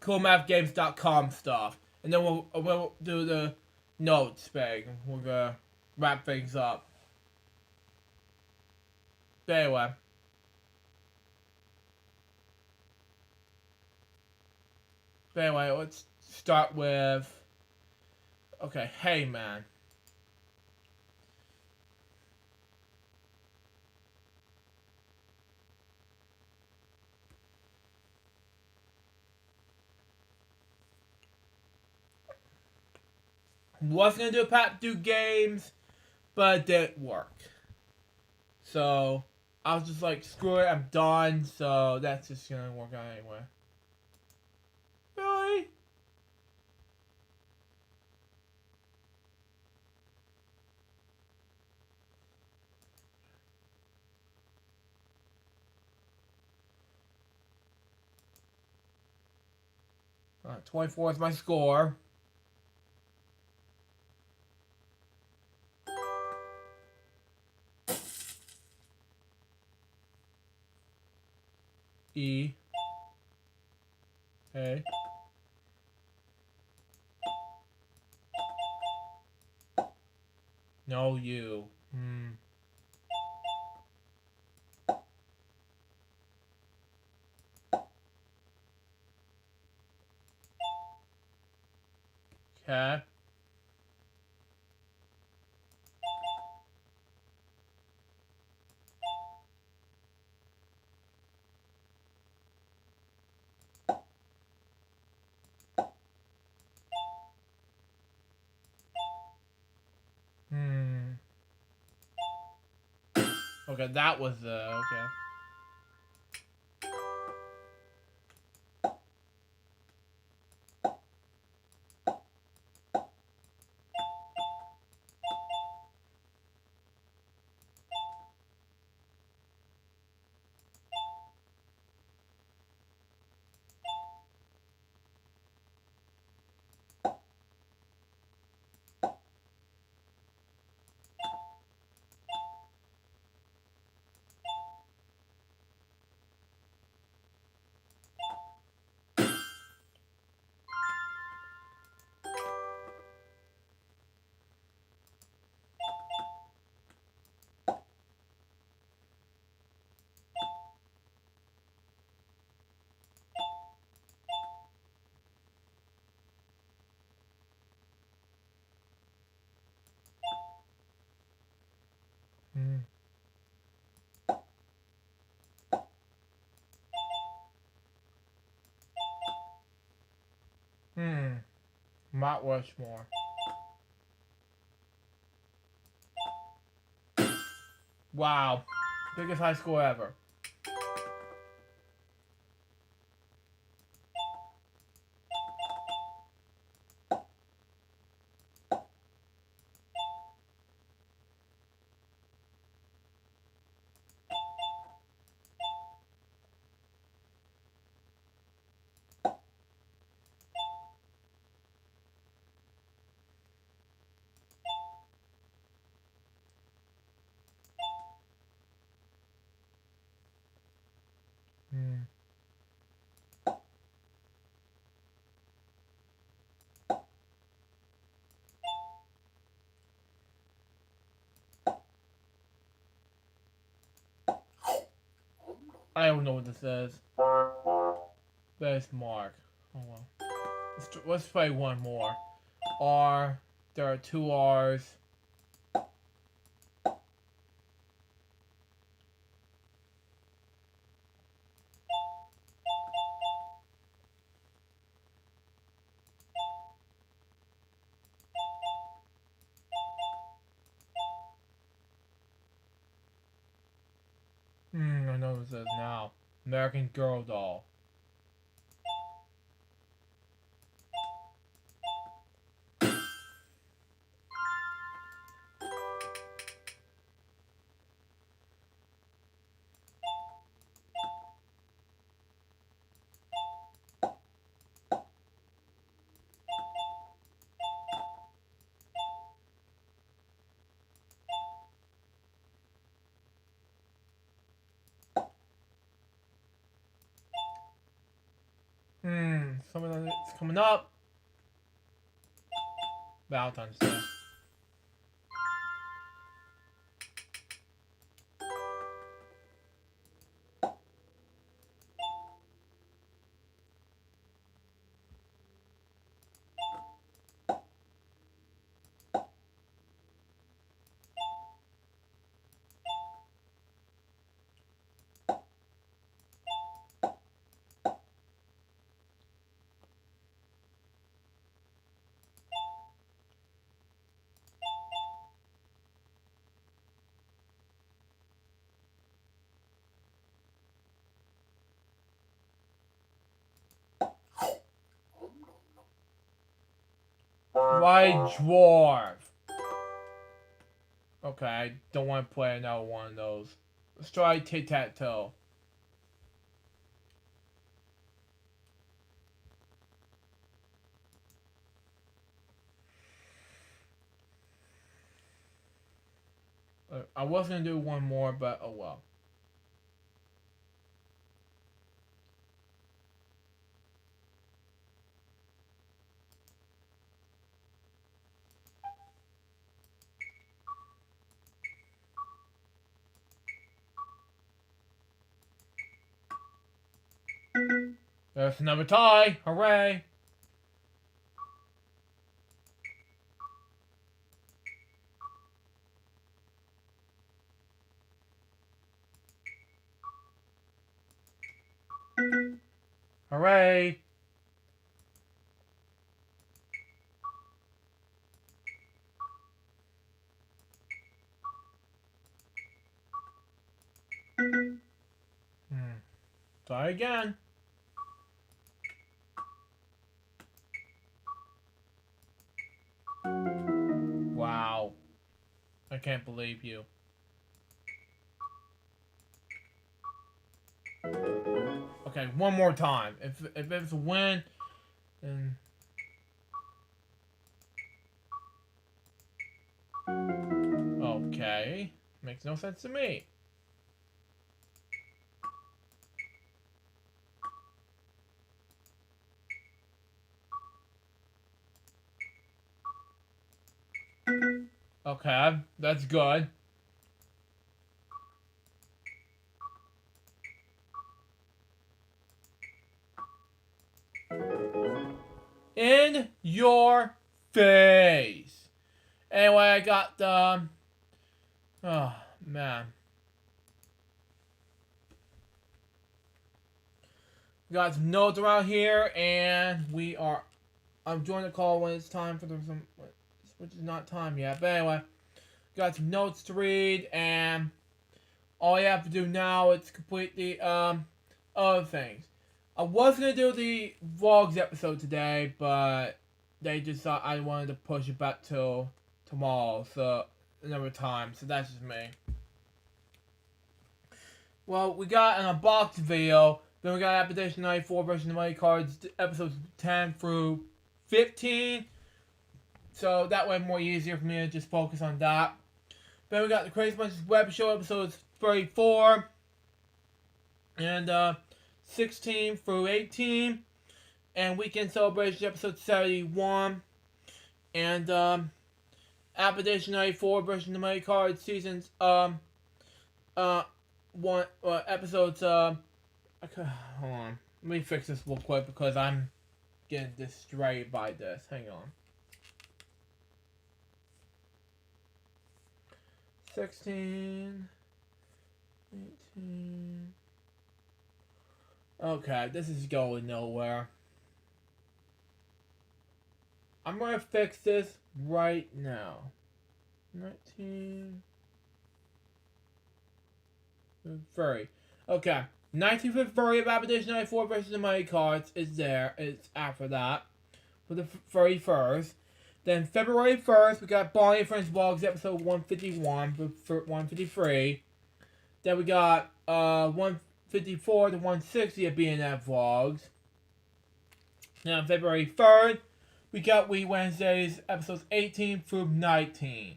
coolmathgames.com stuff. And then we'll do the notes bag. We're gonna wrap things up. But anyway, let's start with. Okay, hey man. Was gonna do games, but it didn't work. So I was just like, screw it, I'm done. So that's just gonna work out anyway. Really? Alright, 24 is my score. E. A. No, you. Okay. Okay, that was okay. Mount Rushmore. Wow. Biggest high score ever. Hmm. I don't know what this is. There's Mark. Oh well. Let's try one more. R. There are two R's. I know what this is now. American Girl doll. Something like it's coming up. Valentine's Day. White Dwarf. Okay, I don't want to play another one of those. Let's try tic-tac-toe. I was gonna do one more, but oh well. There's another tie! Hooray! Hooray! Try again. Wow. I can't believe you. Okay, one more time. If it's a win, then... Okay. Makes no sense to me. Okay, that's good. In your face. Anyway, I got the... Oh, man. Got some notes around here, and we are I'm joining the call when it's time for which is not time yet. But anyway, got some notes to read, and all you have to do now is complete the other things. I was gonna do the vlogs episode today, but they just thought I wanted to push it back till tomorrow, so another time. So that's just me. Well, we got an unboxed video. Then we got Application 94 version of Money Cards, episodes 10 through 15. So that way more easier for me to just focus on that. Then we got the Crazy Bunches Web Show episodes 34 and 16 through 18. And Weekend Celebration episode 71. And Application 94 version of Money Cards seasons episodes okay, hold on. Let me fix this real quick because I'm getting distracted by this. Hang on. 16, 18. Okay, this is going nowhere. I'm gonna fix this right now. 19. 30. Okay. 19th February of Application 94 versus the Money Cards is there. It's after that. For the 31st. Then February 1st, we got Bonnie and Friends Vlogs episode 151 for 153. Then we got 154 to 160 of BNF Vlogs. Now on February 3rd, we got We Wednesdays episodes 18 through 19.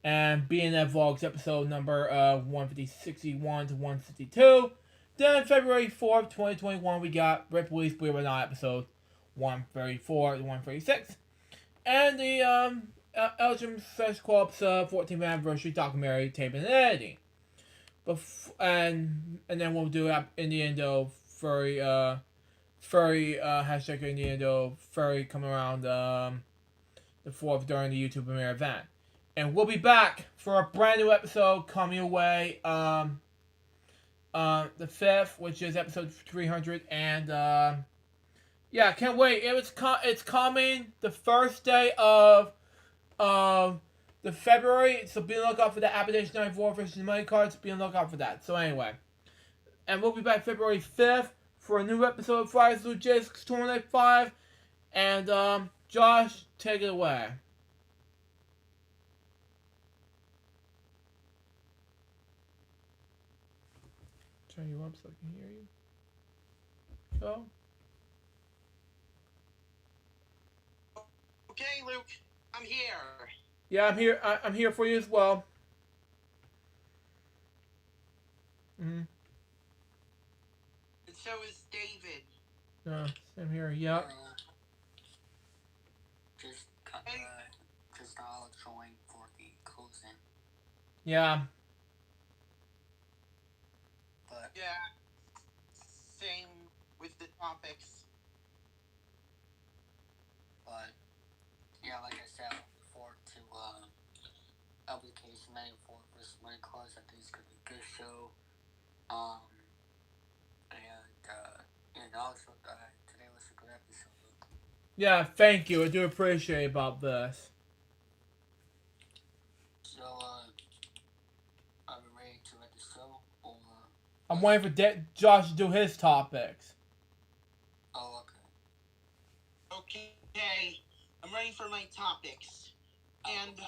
And BNF Vlogs episode number 161 to 162. Then February 4th, 2021, we got Ripley's Believe It or Not episode 134 to 136. And the Elgin Sex Corp's 14th anniversary documentary taping and editing. And then we'll do Indiendo Furry hashtag Indiendo Furry coming around the 4th during the YouTube premiere event. And we'll be back for a brand new episode coming away the 5th, which is episode 300. And yeah, can't wait. It's coming the first day of the February. So be on the lookout for the Application 94 versus Money Cards. Be on the lookout for that. So anyway, and we'll be back February 5th for a new episode of Fridays with LukeJ62895. And Josh, take it away. Turn you up so I can hear you. Go. Okay, Luke, I'm here. Yeah, I'm here. I'm here for you as well. And so is David. Same here. Yep. Just I'll join for the closing. Yeah. But Yeah. Same with the topics. But yeah, like I said, I look forward to Application 94 versus Money Cards. I think it's gonna be a good show. And also today was a good episode. Yeah. Thank you. I do appreciate about this. So are we ready to read the show or? I'm waiting for Josh to do his topics. Oh, okay. Okay, I'm ready for my topics. And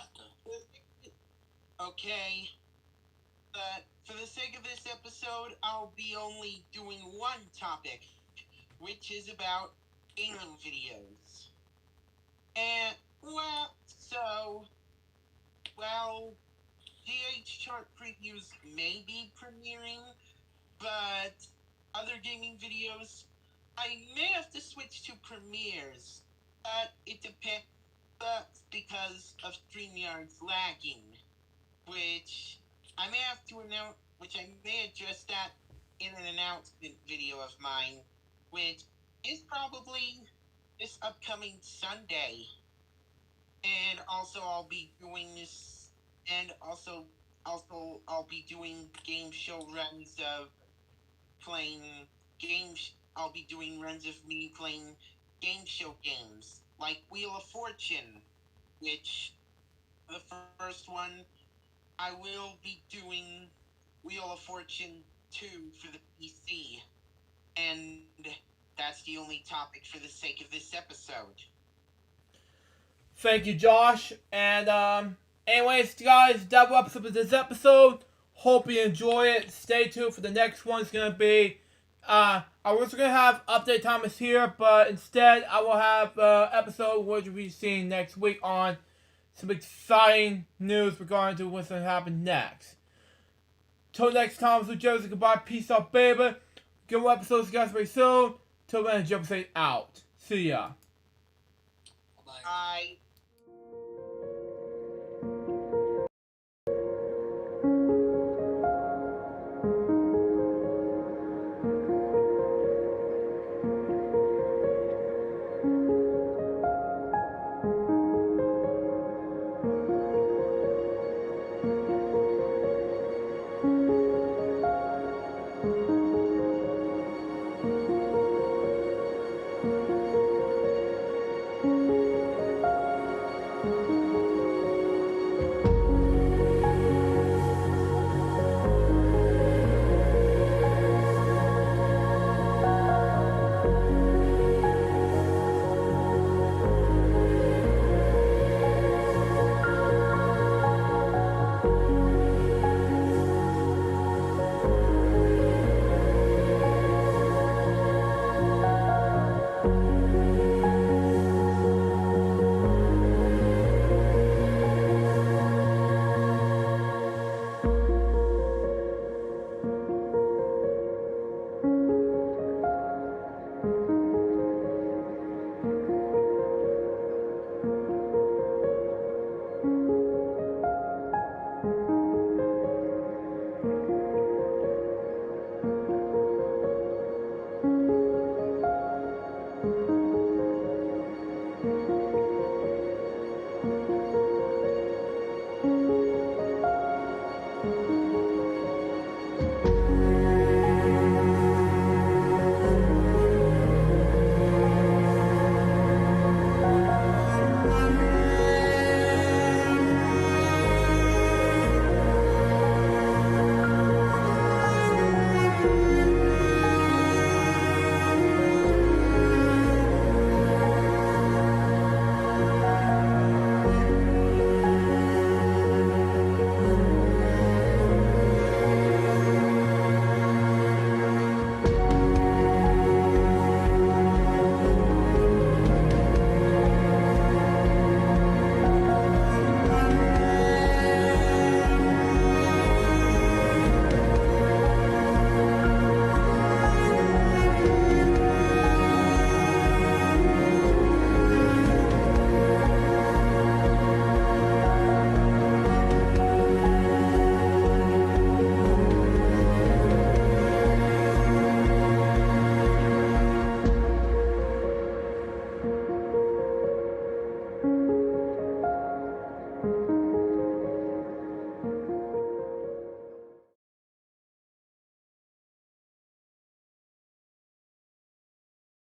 okay, but for the sake of this episode, I'll be only doing one topic, which is about gaming videos. And GH chart previews may be premiering, but other gaming videos, I may have to switch to premieres, but it depends. That's because of StreamYard's lagging, which I may have to announce, which I may address that in an announcement video of mine, which is probably this upcoming Sunday. And also I'll be doing this, and also I'll be doing game show runs of playing games. I'll be doing runs of me playing game show games, like Wheel of Fortune, which the first one, I will be doing Wheel of Fortune 2 for the PC. And that's the only topic for the sake of this episode. Thank you, Josh. And anyways, guys, that wraps up this episode. Hope you enjoy it. Stay tuned for the next one. It's gonna be. I was gonna have update Thomas here, but instead I will have episode which we'll be seeing next week on some exciting news regarding to what's gonna happen next. Till next time, so Joseph, goodbye, peace out, baby. Good episodes, guys, very soon. Till then, Jump out. See ya. Bye. Bye.